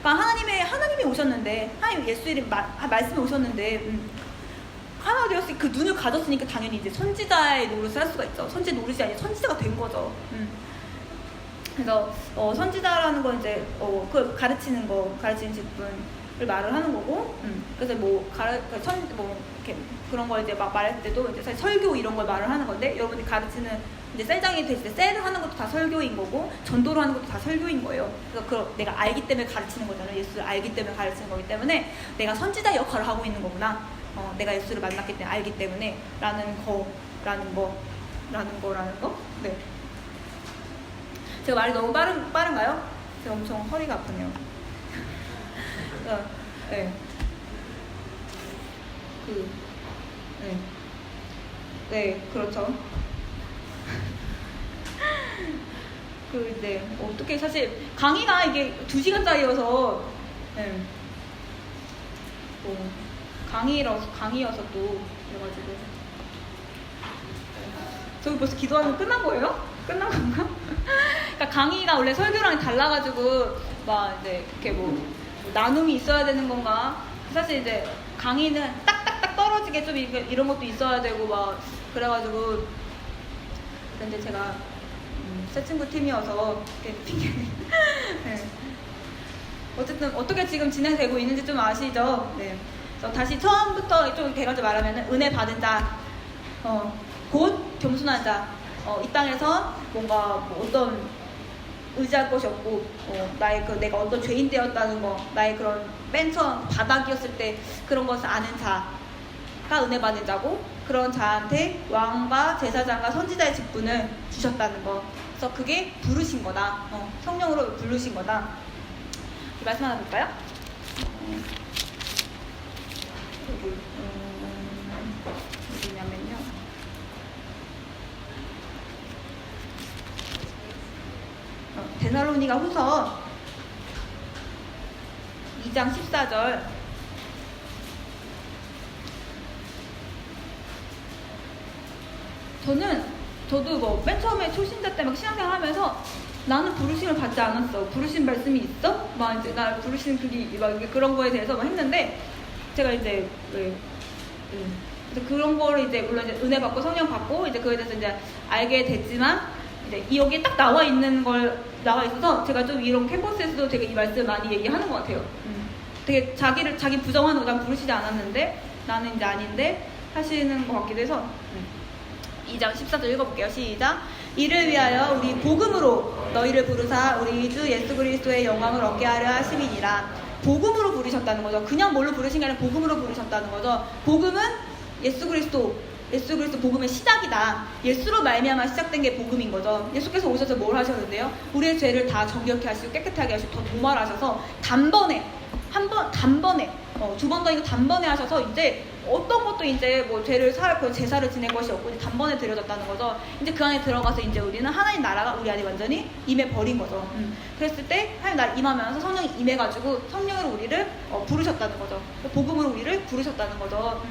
그러니까 하나님이 오셨는데, 하나님 예수 이름 말씀이 오셨는데 하나가 되었으니 그 눈을 가졌으니까 당연히 이제 선지자의 노릇을 할 수가 있죠. 선지 노릇이 아니라 선지자가 된 거죠. 그래서 선지자라는 건 이제 그 가르치는 직분을 말을 하는 거고, 그래서 뭐 이렇게 그런 걸 이제 막 말할 때도 이제 사실 설교 이런 걸 말을 하는 건데, 여러분들이 가르치는 이제 셀장이 되실 때 셀을 하는 것도 다 설교인 거고, 전도를 하는 것도 다 설교인 거예요. 그래서 내가 알기 때문에 가르치는 거잖아요. 예수를 알기 때문에 가르치는 거기 때문에 내가 선지자 역할을 하고 있는 거구나. 내가 예수를 만났기 때문에 알기 때문에 라는 거. 네. 제가 말이 너무 빠른가요? 제가 엄청 허리가 아프네요. 네. 네, 그렇죠. 이제 어떻게, 사실 강의가 이게 2시간짜리여서 강의여서 또 그래가지고, 저기 벌써 기도하는 거 끝난 거예요? 끝난 건가? 그러니까 강의가 원래 설교랑 달라가지고 막 이제 이렇게 뭐 나눔이 있어야 되는 건가? 사실 이제 강의는 딱딱딱 떨어지게 좀 이런 것도 있어야 되고 막 그래가지고, 근데 제가 새 친구 팀이어서 네. 어쨌든 어떻게 지금 진행되고 있는지 좀 아시죠? 네. 그래서 다시 처음부터 좀 개가지고 말하면은 은혜 받은 자, 곧 겸손한 자, 이 땅에서 뭔가 뭐 어떤 의지할 것이 없고 나의 내가 어떤 죄인 되었다는 거, 나의 그런 맨 처음 바닥이었을 때 그런 것을 아는 자가 은혜 받은 자고, 그런 자한테 왕과 제사장과 선지자의 직분을 주셨다는 거. 그래서 그게 부르신 거다. 성령으로 부르신 거다. 이 말씀 하나 볼까요? 어디냐면요. 데살로니가 후서 2장 14절. 저도 뭐 맨 처음에 초신자 때 막 신앙생활 하면서 나는 부르심을 받지 않았어. 부르심 말씀이 있어? 막 이제 나 부르심 막 그런 거에 대해서 막 했는데, 제가 이제 그런 거를 이제 물론 이제 은혜 받고 성령 받고 이제 그거에 대해서 이제 알게 됐지만, 이제 여기에 딱 나와 있어서 제가 좀 이런 캠퍼스에서도 되게 이 말씀 많이 얘기하는 것 같아요. 되게 자기 부정하는 거, 난 부르시지 않았는데 나는 이제 아닌데 하시는 것 같기도 해서 2장 14절 읽어볼게요. 시작. 이를 위하여 우리 복음으로 너희를 부르사 우리 주 예수 그리스도의 영광을 얻게 하려 하심이니라. 복음으로 부르셨다는 거죠. 그냥 뭘로 부르신 게 아니라 복음으로 부르셨다는 거죠. 복음은 예수 그리스도 복음의 시작이다. 예수로 말미암아 시작된 게 복음인 거죠. 예수께서 오셔서 뭘 하셨는데요? 우리의 죄를 다 정결케 하시고 깨끗하게 하시고 더 도말하셔서 단번에 두 번 더 이거 단번에 하셔서 이제 어떤 것도 이제 뭐 죄를 사할 거 제사를 지낼 것이 없고 이제 단번에 드려졌다는 거죠. 이제 그 안에 들어가서 이제 우리는 하나님 나라가 우리 안에 완전히 임해 버린 거죠. 그랬을 때 하나님 나라 임하면서 성령이 임해가지고 성령으로 우리를 부르셨다는 거죠. 복음으로 우리를 부르셨다는 거죠.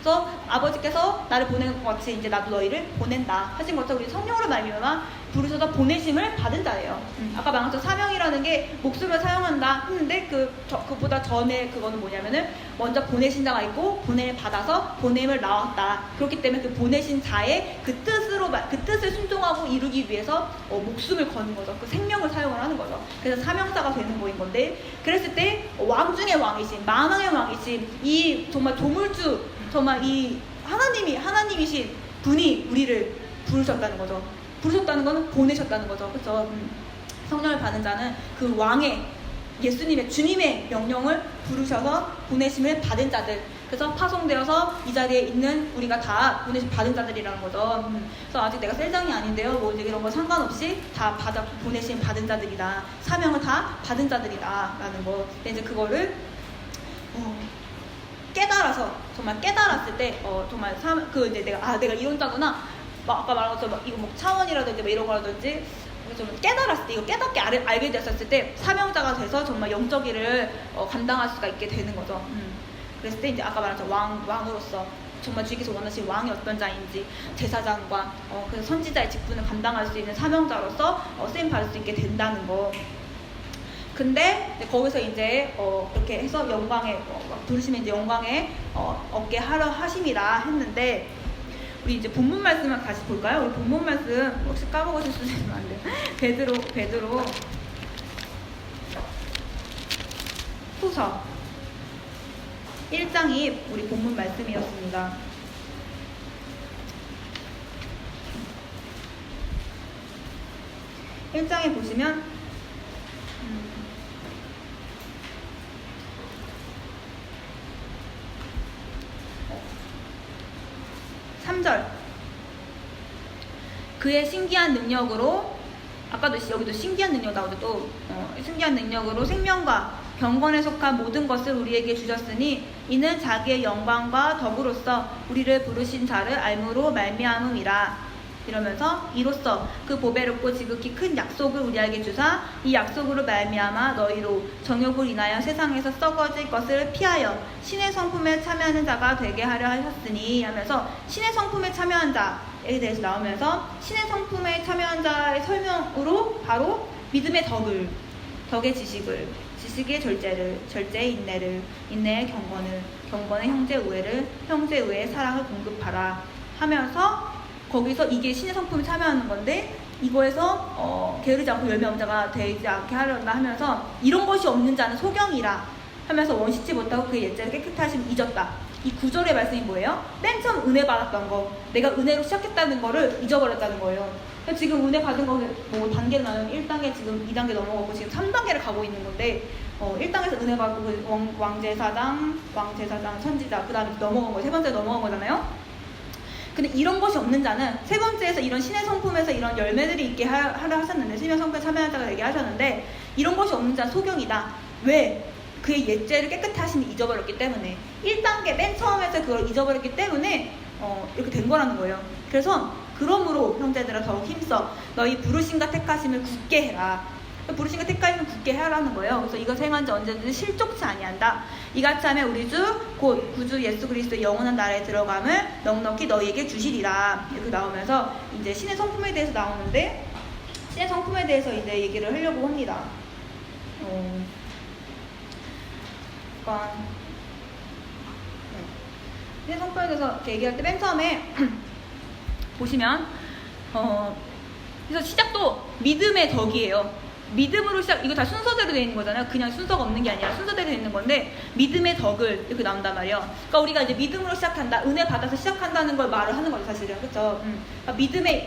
그래서 아버지께서 나를 보내는 것 같이 이제 나도 너희를 보낸다 하신 것처럼 우리 성령으로 말미암아 부르셔서 보내심을 받은 자예요. 아까 말한 것처럼 사명이라는 게 목숨을 사용한다 했는데 그보다 전에 그거는 뭐냐면은 먼저 보내신 자가 있고 보냄을 받아서 보냄을 나왔다. 그렇기 때문에 그 보내신 자의 그 뜻을 순종하고 이루기 위해서 목숨을 거는 거죠. 그 생명을 사용을 하는 거죠. 그래서 사명자가 되는 거인 건데, 그랬을 때 왕 중의 왕이신 만왕의 왕이신 이 정말 조물주, 정말 이 하나님이신 분이 우리를 부르셨다는 거죠. 부르셨다는 거는 보내셨다는 거죠. 그렇죠? 성령을 받은 자는 그 왕의 예수님의 주님의 명령을 부르셔서 보내심을 받은 자들. 그래서 파송되어서 이 자리에 있는 우리가 다 보내심 받은 자들이라는 거죠. 그래서 아직 내가 셀장이 아닌데요. 뭐 이제 이런 거 상관없이 다 보내심 받은 자들이다. 사명을 다 받은 자들이다라는 거. 근데 이제 그거를 깨달아서 정말 깨달았을 때 정말 이제 내가 이런 자구나. 아까 말한 것처럼 이거 뭐 차원이라든지 뭐 이런 거라든지 좀 깨달았을 때, 이거 깨닫게 알게 되었을 때 사명자가 돼서 정말 영적 일을 감당할 수가 있게 되는 거죠. 그랬을 때 이제 아까 말한 것처럼 왕으로서 정말 주께서 원하신 왕이 어떤 자인지, 제사장과 그래서 선지자의 직분을 감당할 수 있는 사명자로서 쓰임 받을 수 있게 된다는 거. 근데 거기서 이제 이렇게 해서 영광에 부르시면 이제 영광에 얻게 하려 하심이라 했는데, 우리 이제 본문 말씀을 다시 볼까요? 우리 본문 말씀 혹시 까먹으실 수 있으면 안 돼요. 베드로 후서 1장이 우리 본문 말씀이었습니다. 일 1장에 보시면 3절. 그의 신기한 능력으로, 아까도 여기도 신기한 능력 나오죠. 또 신기한 능력으로 생명과 경건에 속한 모든 것을 우리에게 주셨으니 이는 자기의 영광과 덕으로서 우리를 부르신 자를 알므로 말미암음이라. 이러면서 이로써 그 보배롭고 지극히 큰 약속을 우리에게 주사 이 약속으로 말미암아 너희로 정욕을 인하여 세상에서 썩어질 것을 피하여 신의 성품에 참여하는 자가 되게 하려 하셨으니 하면서 신의 성품에 참여한 자에 대해서 나오면서 신의 성품에 참여한 자의 설명으로 바로 믿음의 덕의 지식을, 지식의 절제를, 절제의 인내를, 인내의 경건을, 경건의 형제 우애를, 형제 우애의 사랑을 공급하라 하면서 거기서 이게 신의 성품에 참여하는 건데, 이거에서 게으르지 않고 열매 없는 자가 되지 않게 하려나 하면서 이런 것이 없는 자는 소경이라 하면서 원시치 못하고 그의 옛죄를 깨끗하심 잊었다. 이 구절의 말씀이 뭐예요? 맨 처음 은혜 받았던 거, 내가 은혜로 시작했다는 거를 잊어버렸다는 거예요. 지금 은혜 받은 거 뭐 단계를 나누면 1단계 지금 2단계 넘어가고 지금 3단계를 가고 있는 건데 1단계에서 은혜 받고 그 왕제사장, 선지자 그 다음에 넘어간 거, 세 번째 넘어간 거잖아요. 근데 이런 것이 없는 자는 세 번째에서 이런 신의 성품에서 이런 열매들이 있게 하려 하셨는데, 신의 성품에 참여한 자가 되게 하셨는데, 이런 것이 없는 자는 소경이다. 왜? 그의 옛죄를 깨끗이 하심이 잊어버렸기 때문에, 1단계 맨 처음에서 그걸 잊어버렸기 때문에 이렇게 된 거라는 거예요. 그래서 그러므로 형제들아 더욱 힘써 너희 부르심과 택하심을 굳게 해라. 부르심과 택하심을 굳게 해라는 거예요. 그래서 이것을 행한 자 언제든지 실족치 아니한다. 이같이 하면 우리 주 곧 구주 예수 그리스도의 영원한 나라에 들어감을 넉넉히 너희에게 주시리라. 이렇게 나오면서 이제 신의 성품에 대해서 나오는데, 신의 성품에 대해서 이제 얘기를 하려고 합니다. 신의 성품에 대해서 이렇게 얘기할 때 맨 처음에 보시면 그래서 시작도 믿음의 덕이에요. 믿음으로 시작, 이거 다 순서대로 되어 있는 거잖아요. 그냥 순서가 없는 게 아니라 순서대로 되어 있는 건데, 믿음의 덕을 이렇게 나온단 말이에요. 그러니까 우리가 이제 믿음으로 시작한다, 은혜 받아서 시작한다는 걸 말을 하는 거죠, 사실은. 그렇죠? 그러니까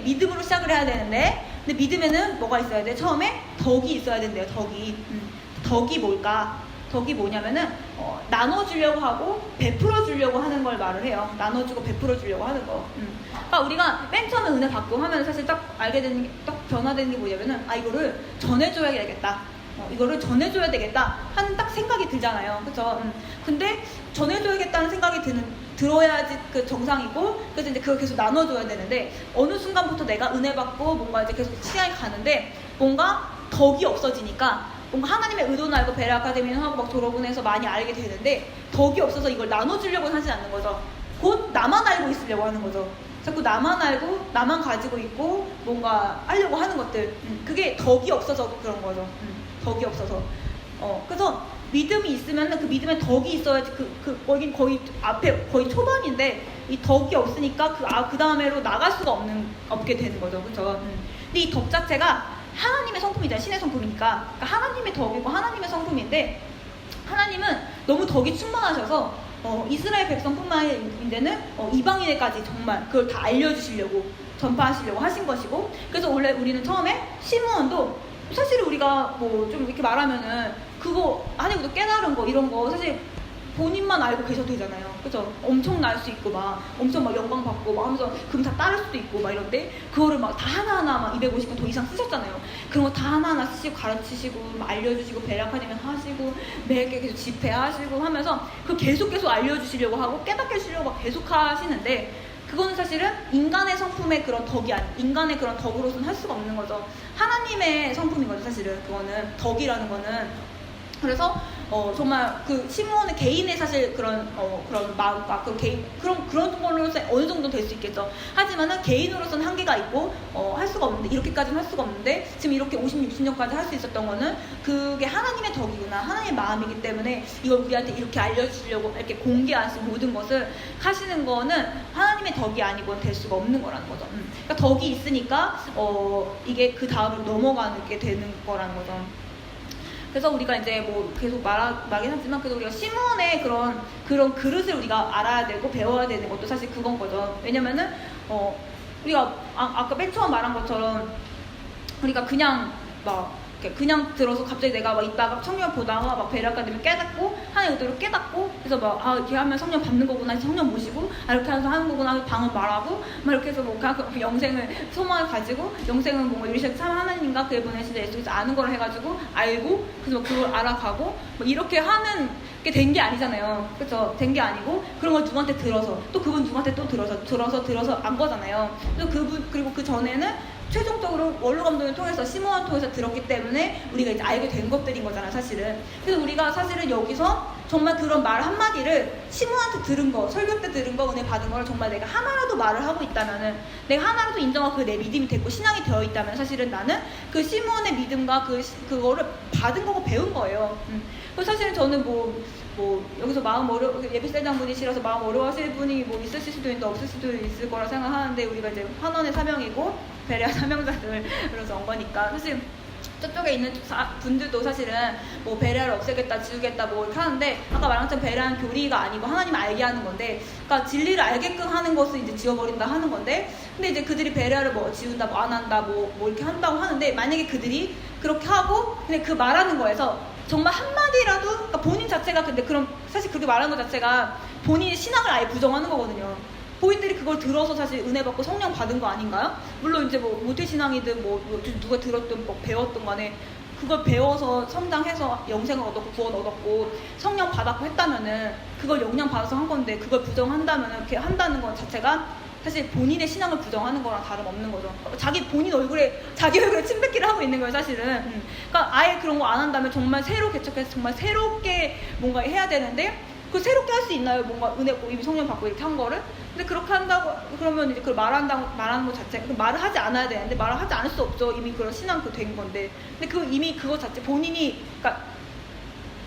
믿음으로 시작을 해야 되는데, 근데 믿음에는 뭐가 있어야 돼? 처음에 덕이 있어야 된대요. 덕이 뭘까? 덕이 뭐냐면은 나눠주려고 하고 베풀어 주려고 하는 걸 말을 해요. 나눠주고 베풀어 주려고 하는 거. 그러니까 우리가 맨 처음에 은혜 받고 하면 사실 딱 알게 되는 게, 딱 변화되는 게 뭐냐면은, 이거를 전해줘야 되겠다. 이거를 전해줘야 되겠다 하는 딱 생각이 들잖아요. 그쵸? 근데 전해줘야겠다는 생각이 들어야지 그 정상이고, 그래서 이제 그걸 계속 나눠줘야 되는데, 어느 순간부터 내가 은혜 받고 뭔가 이제 계속 시간이 가는데 뭔가 덕이 없어지니까, 뭔가 하나님의 의도는 알고 베레 아카데미는 하고 막 졸업은 해서 많이 알게 되는데, 덕이 없어서 이걸 나눠주려고는 하지 않는 거죠. 곧 나만 알고 있으려고 하는 거죠. 자꾸 나만 알고 나만 가지고 있고 뭔가 하려고 하는 것들, 그게 덕이 없어서 그런 거죠. 덕이 없어서. 그래서 믿음이 있으면 그 믿음에 덕이 있어야지. 여긴 거의 앞에 거의 초반인데 이 덕이 없으니까 그 다음에로 나갈 수가 없게 되는 거죠. 그렇죠? 근데 이 덕 자체가 하나님의 성품이잖아요. 신의 성품이니까. 그러니까 하나님의 덕이고 하나님의 성품인데, 하나님은 너무 덕이 충만하셔서 이스라엘 백성뿐만 아니라 이방인에까지 정말 그걸 다 알려주시려고, 전파하시려고 하신 것이고, 그래서 원래 우리는 처음에 시므온도 사실 우리가 뭐 좀 이렇게 말하면은 그거 아니고도 깨달은 거 이런 거 사실 본인만 알고 계셔도 되잖아요. 그죠? 엄청 날 수 있고 엄청 영광 받고 하면서 그럼 다 따를 수도 있고 이런데, 그거를 다 하나하나 250권 더 이상 쓰셨잖아요. 그런 거 다 하나하나 쓰시고 가르치시고 알려주시고 베레 아카데미 하시고 매일 계속 집회하시고 하면서 그 계속 알려주시려고 하고 깨닫게 해주시려고 계속 하시는데, 그거는 사실은 인간의 성품의 그런 덕이 인간의 그런 덕으로서는 할 수가 없는 거죠. 하나님의 성품인 거죠, 사실은. 그거는 덕이라는 거는. 그래서 정말 그 시므온의 개인의 사실 그런 마음과 그런 걸로서 어느 정도 될 수 있겠죠. 하지만은 개인으로서는 한계가 있고 할 수가 없는데, 이렇게까지는 할 수가 없는데 지금 이렇게 50, 60년까지 할 수 있었던 거는 그게 하나님의 덕이구나, 하나님의 마음이기 때문에 이걸 우리한테 이렇게 알려주시려고 이렇게 공개하신 모든 것을 하시는 거는 하나님의 덕이 아니고는 될 수가 없는 거라는 거죠. 그러니까 덕이 있으니까 이게 그 다음으로 넘어가게 되는 거라는 거죠. 그래서 우리가 이제 뭐 계속 말하긴 하지만, 그래도 우리가 시므온의 그런 그릇을 우리가 알아야 되고 배워야 되는 것도 사실 그건 거죠. 왜냐면은 우리가 아까 맨 처음 말한 것처럼 우리가 그냥 들어서 갑자기 내가 이따가 성령 보다가 베레 아카데미 깨닫고 하나의 의도를 깨닫고, 그래서 이렇게 하면 성령 받는 거구나, 성령 모시고 이렇게 해서 하는 거구나, 방언 말하고 이렇게 해서 영생을 소망을 가지고, 영생은 뭔가 유리시아 참 하나님과 그의 보내신 예수께서 아는 걸 해가지고 알고, 그래서 그걸 알아가고 이렇게 하는 게 된 게 아니잖아요. 그렇죠? 된 게 아니고, 그런 걸 누구한테 들어서 또 그분 누구한테 또 들어서 안 거잖아요. 그래서 그리고 그 전에는 최종적으로 원로 감독을 통해서 시므온을 통해서 들었기 때문에 우리가 이제 알게 된 것들인 거잖아, 사실은. 그래서 우리가 사실은 여기서 정말 그런 말 한마디를 시므온한테 들은 거, 설교 때 들은 거, 은혜 받은 거를 정말 내가 하나라도 말을 하고 있다면은, 내가 하나라도 인정하고 그게 내 믿음이 됐고 신앙이 되어 있다면, 사실은 나는 그 시므온의 믿음과 그거를 받은 거고 배운 거예요. 그래서 사실은 저는 여기서 예비세장 분이 싫어서 마음 어려워하실 분이 있으실 수도 있는데 없을 수도 있을 거라 생각하는데, 우리가 이제 환원의 사명이고 베레아 사명자들로서 온 거니까 사실 저쪽에 있는 분들도 사실은 뭐 베레아를 없애겠다, 지우겠다 뭐 이렇게 하는데, 아까 말한 것처럼 베레아는 교리가 아니고 하나님 알게 하는 건데, 그러니까 진리를 알게끔 하는 것을 이제 지워버린다 하는 건데, 근데 이제 그들이 베레아를 뭐 지운다, 뭐 안 한다, 뭐 이렇게 한다고 하는데, 만약에 그들이 그렇게 하고 그냥 그 말하는 거에서 정말 한마디라도, 그러니까 본인 자체가, 근데 그럼 사실 그렇게 말하는 것 자체가 본인의 신앙을 아예 부정하는 거거든요. 본인들이 그걸 들어서 사실 은혜 받고 성령 받은 거 아닌가요? 물론 이제 뭐 모태신앙이든 뭐 누가 들었든 뭐 배웠든 간에 그걸 배워서 성장해서 영생을 얻었고 구원 얻었고 성령 받았고 했다면은 그걸 영향 받아서 한 건데, 그걸 부정한다면은 이렇게 한다는 것 자체가 사실 본인의 신앙을 부정하는 거랑 다름없는 거죠. 자기 얼굴에 침뱉기를 하고 있는 거예요, 사실은. 그러니까 아예 그런 거 안 한다면 정말 새로 개척해서 정말 새롭게 뭔가 해야 되는데, 그걸 새롭게 할 수 있나요? 뭔가 은혜 이미 성령 받고 이렇게 한 거를? 근데 그렇게 한다고 그러면 이제 그걸 말하는 것 자체, 말을 하지 않아야 되는데 말을 하지 않을 수 없죠. 이미 그런 신앙 된 건데. 근데 그 이미 그거 자체 본인이, 그러니까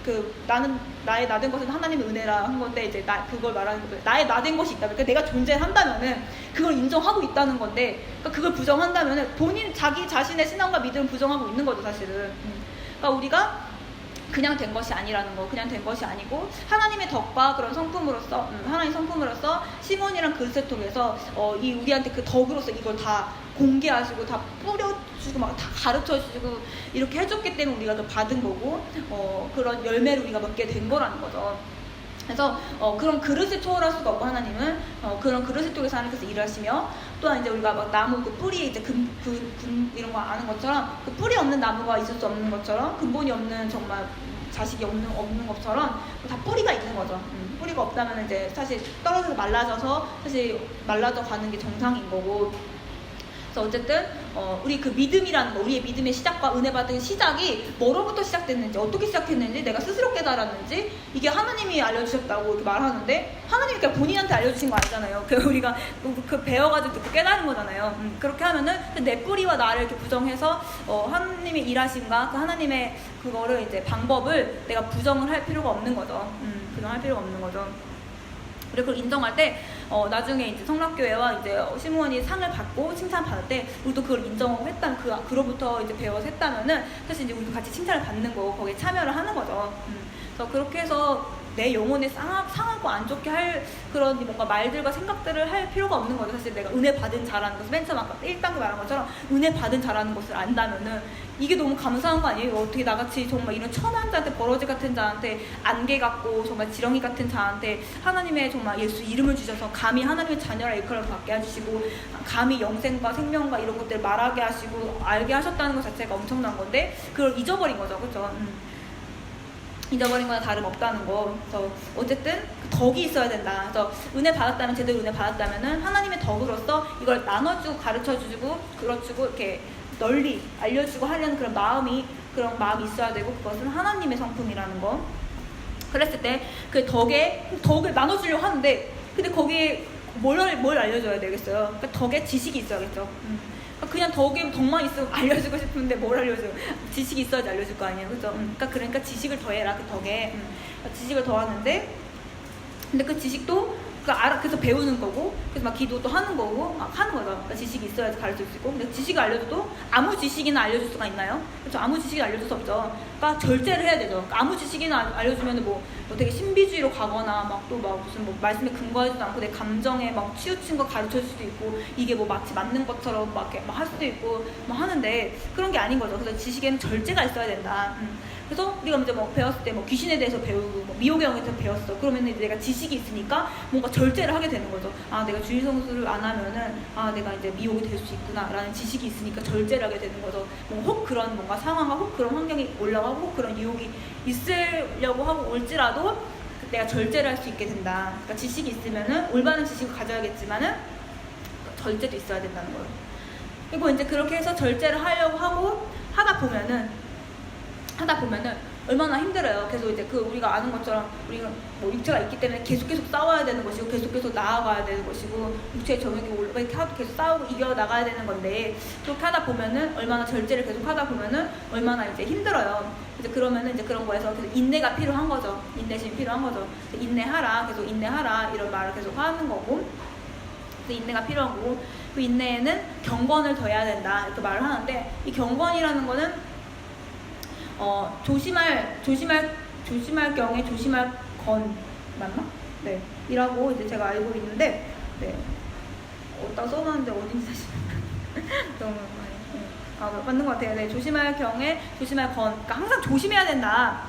그 나는 나의 나된 것은 하나님의 은혜라 한 건데, 이제 그걸 말하는 거예요. 나의 나된 것이 있다면, 그러니까 내가 존재한다면은 그걸 인정하고 있다는 건데, 그러니까 그걸 부정한다면은 본인 자기 자신의 신앙과 믿음을 부정하고 있는 거죠, 사실은. 그러니까 우리가 그냥 된 것이 아니라는 거, 그냥 된 것이 아니고 하나님의 덕과 그런 성품으로서, 하나님 성품으로서 시몬이랑 그릇을 통해서 이 우리한테 그 덕으로서 이걸 다 공개하시고 다 뿌려주고 막 다 가르쳐주고 이렇게 해줬기 때문에 우리가 또 받은 거고, 그런 열매를 우리가 먹게 된 거라는 거죠. 그래서 그런 그릇을 초월할 수가 없고, 하나님은 그런 그릇을 통해서 하나님께서 일하시며, 또한 이제 우리가 막 나무 그 뿌리에 이제 근 이런 거 아는 것처럼, 그 뿌리 없는 나무가 있을 수 없는 것처럼, 근본이 없는 정말 자식이 없는 것처럼 다 뿌리가 있는 거죠. 뿌리가 없다면 이제 사실 떨어져서 말라져서 사실 말라져 가는 게 정상인 거고. 그래서 어쨌든 우리 그 믿음이라는 거, 우리의 믿음의 시작과 은혜 받은 시작이 뭐로부터 시작됐는지, 어떻게 시작했는지, 내가 스스로 깨달았는지, 이게 하나님이 알려주셨다고 이렇게 말하는데, 하나님이 그냥 본인한테 알려주신 거 아니잖아요. 우리가 그 배워가지고 듣고 깨달은 거잖아요. 그렇게 하면은 내 뿌리와 나를 이렇게 부정해서 하나님의 일하심과 그 하나님의 그거를 이제 방법을 내가 부정을 할 필요가 없는 거죠. 부정할 필요가 없는 거죠. 그리고 그걸 인정할 때 나중에 이제 성락교회와 이제 시므온이 상을 받고 칭찬받을 때 우리도 그걸 인정하고 했다면, 그로부터 이제 배워서 했다면은 사실 이제 우리도 같이 칭찬을 받는 거고 거기에 참여를 하는 거죠. 그래서 그렇게 해서 내 영혼에 상하고 안 좋게 할 그런 뭔가 말들과 생각들을 할 필요가 없는 거죠. 사실 내가 은혜 받은 자라는 것을, 맨 처음 아까 1단계 말한 것처럼 은혜 받은 자라는 것을 안다면은 이게 너무 감사한 거 아니에요? 어떻게 나같이 정말 이런 천한 자한테, 버러지 같은 자한테, 안개 같고 정말 지렁이 같은 자한테 하나님의 정말 예수 이름을 주셔서 감히 하나님의 자녀라 일컬음을 받게 해주시고, 감히 영생과 생명과 이런 것들을 말하게 하시고 알게 하셨다는 것 자체가 엄청난 건데, 그걸 잊어버린 거죠. 그렇죠? 잊어버린 거나 다름없다는 거. 그래서 어쨌든 그 덕이 있어야 된다. 그래서 은혜 받았다면, 제대로 은혜 받았다면은 하나님의 덕으로서 이걸 나눠주고 가르쳐주고 그렇주고 이렇게 널리 알려주고 하려는 그런 마음이 있어야 되고, 그것은 하나님의 성품이라는 거. 그랬을 때 그 덕을 나눠주려고 하는데, 근데 거기에 뭘 알려줘야 되겠어요? 그러니까 덕에 지식이 있어야겠죠. 그냥 덕만 있으면 알려주고 싶은데 뭘 알려줘요? 지식이 있어야지 알려줄 거 아니에요, 그죠? 그러니까 지식을 더해라, 그 덕에. 지식을 더하는데, 근데 그 지식도 그래서 배우는 거고, 그래서 막 기도도 하는 거고, 막 하는 거죠. 그러니까 지식이 있어야지 가르칠 수 있고. 근데 지식을 알려줘도 아무 지식이나 알려줄 수가 있나요? 그렇죠? 아무 지식을 알려줄 수 없죠. 그러니까 절제를 해야 되죠. 그러니까 아무 지식이나 알려주면 뭐 되게 신비주의로 가거나 무슨 말씀에 근거하지도 않고 내 감정에 막 치우친 거 가르칠 수도 있고, 이게 뭐 마치 맞는 것처럼 막 할 수도 있고 막 하는데, 그런 게 아닌 거죠. 그래서 지식에는 절제가 있어야 된다. 그래서 우리가 이제 뭐 배웠을 때 뭐 귀신에 대해서 배우고 뭐 미혹의 영에 대해서 배웠어. 그러면 이제 내가 지식이 있으니까 뭔가 절제를 하게 되는 거죠. 아, 내가 주의성수를 안 하면은 내가 이제 미혹이 될 수 있구나라는 지식이 있으니까 절제를 하게 되는 거죠. 뭐 혹 그런 뭔가 상황과 혹 그런 환경이 올라가고 혹 그런 유혹이 있으려고 하고 올지라도 내가 절제를 할 수 있게 된다. 그러니까 지식이 있으면은 올바른 지식을 가져야겠지만은 절제도 있어야 된다는 거예요. 그리고 이제 그렇게 해서 절제를 하려고 하고 하다 보면은 얼마나 힘들어요. 계속 이제 우리가 아는 것처럼 우리가 뭐 육체가 있기 때문에 계속 싸워야 되는 것이고, 계속 나아가야 되는 것이고, 육체의 정욕이 올라 이렇게 계속 싸우고 이겨 나가야 되는 건데, 그렇게 하다 보면은 얼마나 절제를 계속 하다 보면은 얼마나 이제 힘들어요. 이제 그러면은 이제 그런 거에서 계속 인내가 필요한 거죠. 인내심이 필요한 거죠. 인내하라, 계속 인내하라 이런 말을 계속 하는 거고, 인내가 필요한 거고, 그 인내에는 경건을 더해야 된다 이렇게 말을 하는데, 이 경건이라는 거는 조심할 경우에 조심할 건 맞나? 네, 이라고 이제 제가 알고 있는데, 네, 어디다 써놨는데 어딘지 사실 너무 많이 맞는 것 같아요. 네, 조심할 경우에 조심할 건, 그러니까 항상 조심해야 된다.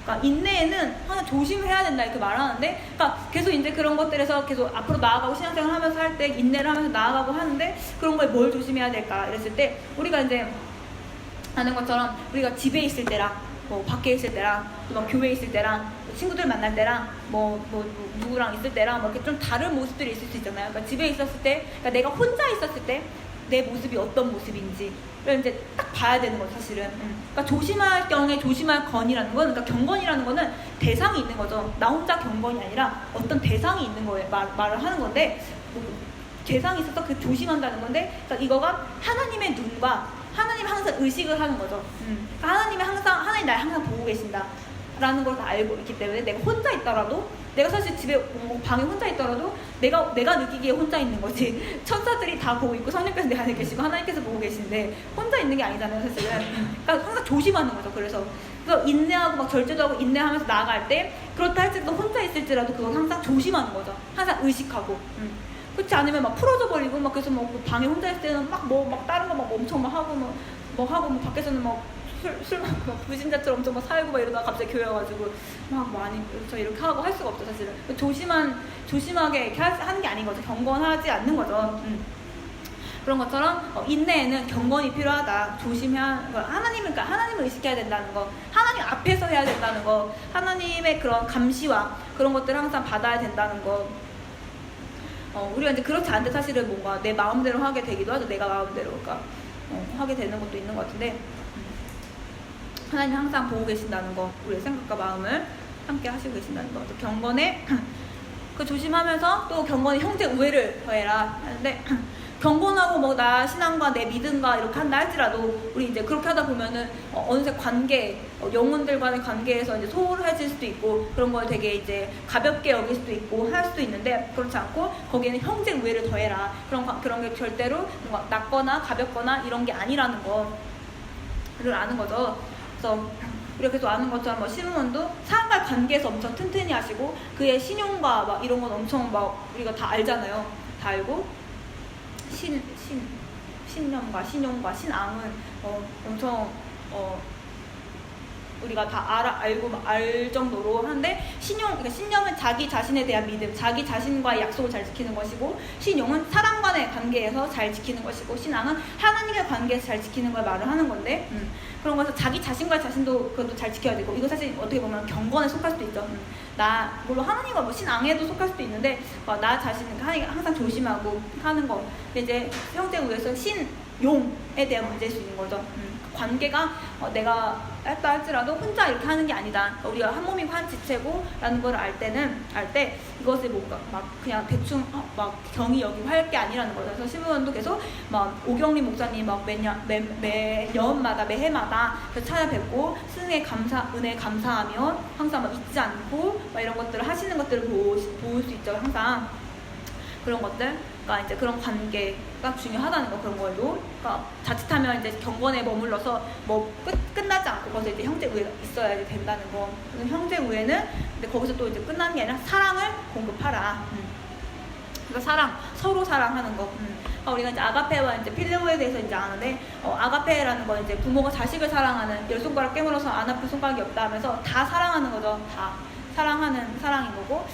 그러니까 인내에는 항상 조심해야 된다 이렇게 말하는데, 그러니까 계속 이제 그런 것들에서 계속 앞으로 나아가고 신앙생활 하면서 할 때 인내를 하면서 나아가고 하는데, 그런 거에 뭘 조심해야 될까 이랬을 때, 우리가 이제 아는 것처럼 우리가 집에 있을 때랑 뭐 밖에 있을 때랑 또 막 교회에 있을 때랑 친구들 만날 때랑 뭐 누구랑 있을 때랑 뭐 이렇게 좀 다른 모습들이 있을 수 있잖아요. 그러니까 집에 있었을 때, 그러니까 내가 혼자 있었을 때 내 모습이 어떤 모습인지 를 이제 딱 봐야 되는 거죠, 사실은. 그러니까 조심할 경우에 조심할 건이라는 건, 그러니까 경건이라는 거는 대상이 있는 거죠. 나 혼자 경건이 아니라 어떤 대상이 있는 거에 말을 하는 건데, 대상이 있어서 그 조심한다는 건데, 그러니까 이거가 하나님의 눈과 하나님 항상 의식을 하는 거죠. 그러니까 하나님 날 항상 보고 계신다 라는 걸 다 알고 있기 때문에, 내가 혼자 있더라도, 내가 사실 집에 방에 혼자 있더라도 내가 느끼기에 혼자 있는 거지, 천사들이 다 보고 있고 성령께서 내 안에 계시고 하나님께서 보고 계신데 혼자 있는 게 아니잖아요, 사실은. 그러니까 항상 조심하는 거죠. 그래서 인내하고 막 절제도 하고 인내하면서 나아갈 때, 그렇다 할지라도 혼자 있을지라도 그건 항상 조심하는 거죠. 항상 의식하고. 그렇지 않으면 막 풀어져 버리고, 막 그래서 뭐 방에 혼자 있을 때는 막 다른 거 막 엄청 막 하고 뭐 밖에서는 막 술 먹고 막 부신자처럼 엄청 막 살고 막 이러다가 갑자기 교회 와가지고 막 많이 저 이렇게 하고 할 수가 없죠, 사실은. 조심하게 이렇게 하는 게 아닌 거죠. 경건하지 않는 거죠. 그런 것처럼 인내에는 경건이 필요하다. 조심해야, 그러니까 하나님을 의식해야 된다는 거, 하나님 앞에서 해야 된다는 거, 하나님의 그런 감시와 그런 것들을 항상 받아야 된다는 거. 우리가 이제 그렇지 않은데 사실은 뭔가 내 마음대로 하게 되기도 하죠. 내가 마음대로 그러니까 하게 되는 것도 있는 것 같은데, 하나님 항상 보고 계신다는 거, 우리의 생각과 마음을 함께 하시고 계신다는 거. 또 경건에 그 조심하면서 또 경건에 형제 우애를 더해라 하는데, 경건하고 뭐 나 신앙과 내 믿음과 이렇게 한다 할지라도 우리 이제 그렇게 하다 보면은 어느새 관계, 영혼들 간의 관계에서 이제 소홀해질 수도 있고, 그런 걸 되게 이제 가볍게 여길 수도 있고 할 수도 있는데, 그렇지 않고 거기에는 형제 우애를 더해라. 그런 게 절대로 뭔가 낮거나 가볍거나 이런 게 아니라는 거를 아는 거죠. 그래서 우리가 계속 아는 것처럼 뭐 시므온도 사람과의 관계에서 엄청 튼튼히 하시고, 그의 신용과 막 이런 건 엄청 막 우리가 다 알잖아요. 다 알고, 신념과 신용과 신앙은 엄청 우리가 다 알고 알 정도로 하는데, 그러니까 신념은 자기 자신에 대한 믿음, 자기 자신과의 약속을 잘 지키는 것이고, 신용은 사람 간의 관계에서 잘 지키는 것이고, 신앙은 하나님의 관계에서 잘 지키는 걸 말을 하는 건데, 그런 거에서 자기 자신과의 자신도 그것도 잘 지켜야 되고, 이거 사실 어떻게 보면 경건에 속할 수도 있죠. 물론 하나님과 뭐 신앙에도 속할 수도 있는데, 나 자신은 항상 조심하고 하는 거. 근데 이제 형제 우에서 신용에 대한 문제일 수 있는 거죠. 관계가 내가 짧다 할지라도 혼자 이렇게 하는 게 아니다. 그러니까 우리가 한 몸이고 한 지체고 라는 걸 알 때 이것을 뭔가 막 그냥 대충 막 경히 여기고 할 게 아니라는 거죠. 그래서 시므온도 계속 막 오경리 목사님 막 매년마다 매해마다 찾아뵙고 스승의 은혜 감사하며 항상 막 잊지 않고 막 이런 것들을 하시는 것들을 볼 수 있죠. 항상 그런 것들. 그러니까 이제 그런 관계가 중요하다는 거, 그런 걸로. 그러니까 자칫하면 이제 경건에 머물러서 뭐 끝나지 않고 거기서 이제 형제 우애가 있어야 된다는 거. 그래서 형제 우애는 근데 거기서 또 이제 끝나는 게 아니라 사랑을 공급하라. 그러니까 서로 사랑하는 거. 그러니까 우리가 이제 아가페와 이제 필레오에 대해서 이제 아는데, 아가페라는 건 이제 부모가 자식을 사랑하는, 10손가락 깨물어서 안 아픈 손가락이 없다 하면서 다 사랑하는 거죠. 다 사랑하는 사랑인 거고,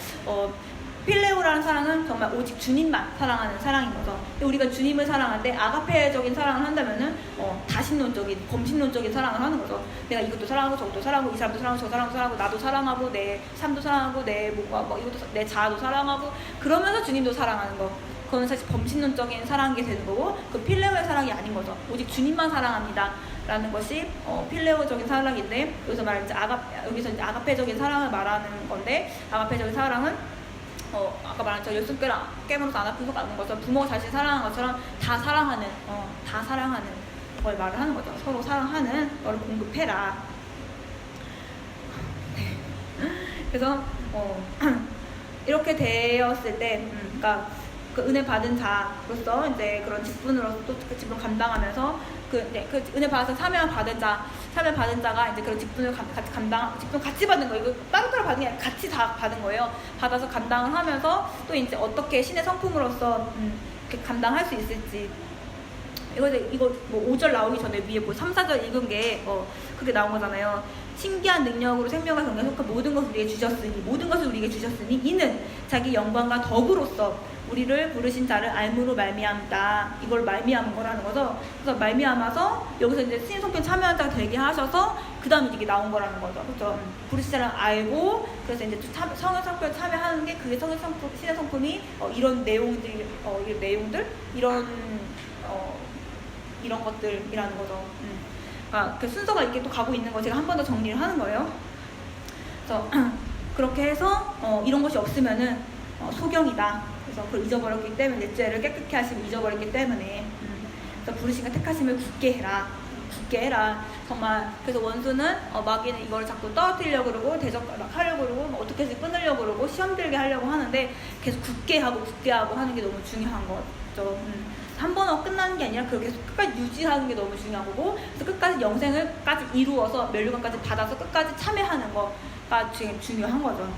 필레오라는 사랑은 정말 오직 주님만 사랑하는 사랑인 거죠. 근데 우리가 주님을 사랑하는데 아가페적인 사랑을 한다면은 다신론적인, 범신론적인 사랑을 하는 거죠. 내가 이것도 사랑하고 저것도 사랑하고 이 사람도 사랑하고 저 사람도 사랑하고 나도 사랑하고 내 삶도 사랑하고 내 뭔가 뭐 이것도 내 자아도 사랑하고 그러면서 주님도 사랑하는 거. 그건 사실 범신론적인 사랑이 되는 거고, 그 필레오의 사랑이 아닌 거죠. 오직 주님만 사랑합니다 라는 것이 필레오적인 사랑인데, 여기서 말하는 여기서 이제 아가페적인 사랑을 말하는 건데, 아가페적인 사랑은 아까 말한 저 10손가락 깨물어서 안 아픈 손가락 것처럼 부모가 자신 사랑하는 것처럼 다 사랑하는 걸 말을 하는 거죠. 서로 사랑하는 걸 공급해라. 네. 그래서 이렇게 되었을 때, 그러니까 그 은혜 받은 자로서 이제 그런 직분으로서 또 그 직분 감당하면서 그 은혜 받아서 사명을 받은 자, 참여 받은 자가 이제 그런 직분을 직분 같이 받는 거예요. 이거 따로따로 받는 게 아니라 같이 다 받은 거예요. 받아서 감당을 하면서 또 이제 어떻게 신의 성품으로서 이렇게 감당할 수 있을지. 이거 뭐 5절 나오기 전에 위에 뭐 3, 4절 읽은 게 그게 나온 거잖아요. 신기한 능력으로 생명과 경계에 속한 모든 것을 우리에게 주셨으니 이는 자기 영광과 덕으로서 우리를 부르신 자를 알므로 말미암다. 이걸 말미암은 거라는 거죠. 그래서 말미암아서 여기서 이제 신의 성품 참여한 자가 되게 하셔서 그 다음에 이게 나온 거라는 거죠. 그렇죠? 부르신 자를 알고 그래서 이제 성의 성품 참여하는 게 그게 신의 성품이 이런 내용들 이런 것들이라는 거죠. 그 순서가 이렇게 또 가고 있는 거 제가 한 번 더 정리를 하는 거예요. 그래서 그렇게 해서 이런 것이 없으면은 소경이다. 그래서 그걸 잊어버렸기 때문에 내 죄를 깨끗게 하시면 잊어버렸기 때문에 그래서 부르신가 택하심을 굳게 해라. 정말 그래서 원수는 마귀는 이걸 자꾸 떨어뜨리려고 그러고 대적하려고 그러고 어떻게 해서 끊으려고 그러고 시험 들게 하려고 하는데 계속 굳게 하고 하는 게 너무 중요한 거죠. 한 번 끝나는 게 아니라 그렇게 계속 끝까지 유지하는 게 너무 중요한 거고 그래서 끝까지 영생을까지 이루어서 멸류관까지 받아서 끝까지 참여하는 거가 중요한 거죠.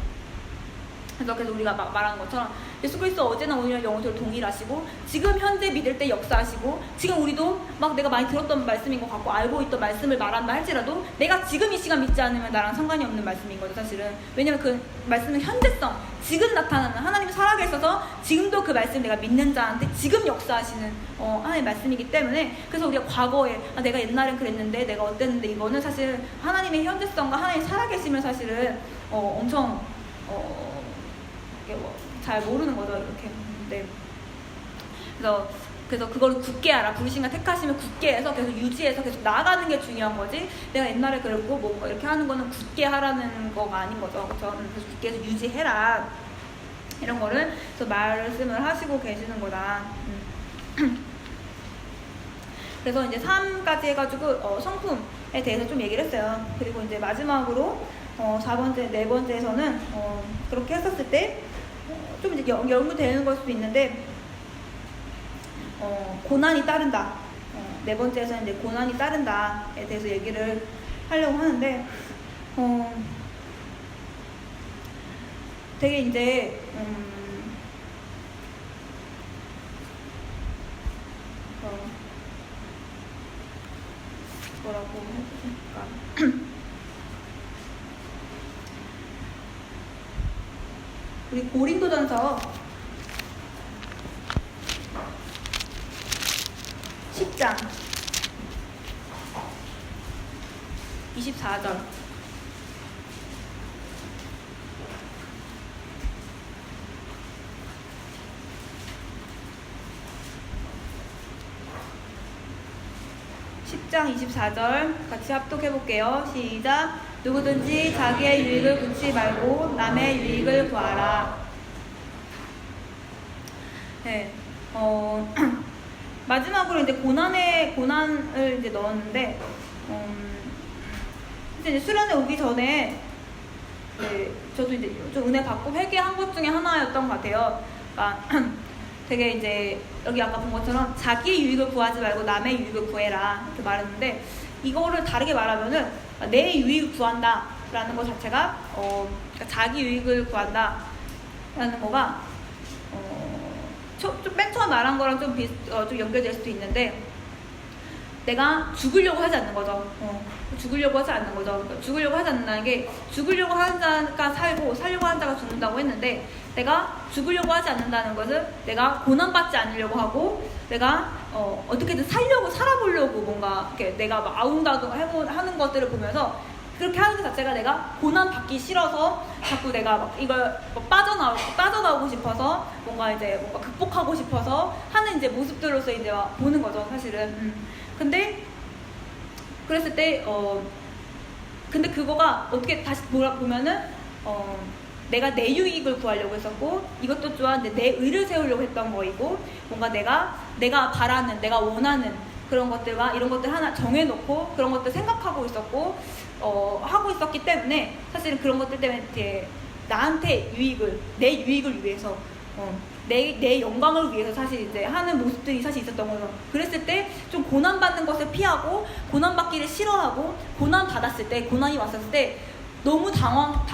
그래서 우리가 말하는 것처럼 예수 그리스도 어제나 오늘이나 영원토록 동일하시고 지금 현재 믿을 때 역사하시고 지금 우리도 막 내가 많이 들었던 말씀인 것 같고 알고 있던 말씀을 말한다 할지라도 내가 지금 이 시간 믿지 않으면 나랑 상관이 없는 말씀인 거죠 사실은. 왜냐면 그 말씀은 현재성 지금 나타나는 하나님이 살아계셔서 지금도 그 말씀 내가 믿는 자한테 지금 역사하시는 하나님의 말씀이기 때문에 그래서 우리가 과거에 내가 옛날엔 그랬는데 내가 어땠는데 이거는 사실 하나님의 현재성과 하나님이 살아계심을 사실은 엄청 잘 모르는 거죠 이렇게. 네. 그래서 그걸 굳게 알아. 부르신가 택하시면 굳게 해서 계속 유지해서 계속 나아가는 게 중요한 거지. 내가 옛날에 그랬고 뭐 이렇게 하는 거는 굳게 하라는 거가 아닌 거죠. 그래서 굳게 해서 유지해라. 이런 거를 그래서 말씀을 하시고 계시는 거다. 그래서 이제 3까지 해가지고 성품에 대해서 좀 얘기를 했어요. 그리고 이제 마지막으로 4번째, 4번째에서는 그렇게 했었을 때 좀 이제 연구되는 걸 수도 있는데 고난이 따른다. 4번째에서는 이제 고난이 따른다에 대해서 얘기를 하려고 하는데 되게 이제 뭐라고 해볼까? 우리 고린도전서 10장 24절 같이 합독해 볼게요. 시작. 누구든지 자기의 유익을 굽지 말고 남의 유익을 구하라. 네, 마지막으로 이제 고난을 이제 넣었는데, 이제 수련회 오기 전에, 네, 저도 이제 좀 은혜 받고 회개한 것 중에 하나였던 것 같아요. 그러니까 되게 이제 여기 아까 본 것처럼 자기 유익을 구하지 말고 남의 유익을 구해라 이렇게 말했는데 이거를 다르게 말하면은 내 유익을 구한다 라는 것 자체가 그러니까 자기 유익을 구한다 라는 거가 좀 맨 처음 말한 거랑 좀 연결될 수도 있는데 내가 죽으려고 하지 않는 거죠. 죽으려고 하지 않는 거죠. 그러니까 죽으려고 하지 않는다는 게 죽으려고 하는 자가 살고 살려고 하는 자가 죽는다고 했는데 내가 죽으려고 하지 않는다는 것은 내가 고난받지 않으려고 하고 내가 어떻게든 살아보려고 뭔가 이렇게 내가 막 아웅다웅 하는 것들을 보면서 그렇게 하는 것 자체가 내가 고난받기 싫어서 자꾸 내가 막 이걸 빠져나오고 싶어서 뭔가 극복하고 싶어서 하는 이제 모습들로서 이제 보는 거죠 사실은. 근데 그랬을 때 근데 그거가 어떻게 다시 보면은 내가 내 유익을 구하려고 했었고 이것도 또한 내 의를 세우려고 했던 거이고 뭔가 내가 바라는 내가 원하는 그런 것들과 이런 것들 하나 정해놓고 그런 것들 생각하고 있었고 하고 있었기 때문에 사실은 그런 것들 때문에 나한테 내 유익을 위해서 내 영광을 위해서 사실 이제 하는 모습들이 사실 있었던 거죠. 그랬을 때 좀 고난받는 것을 피하고 고난받기를 싫어하고 고난받았을 때, 고난이 왔었을 때 너무 당황?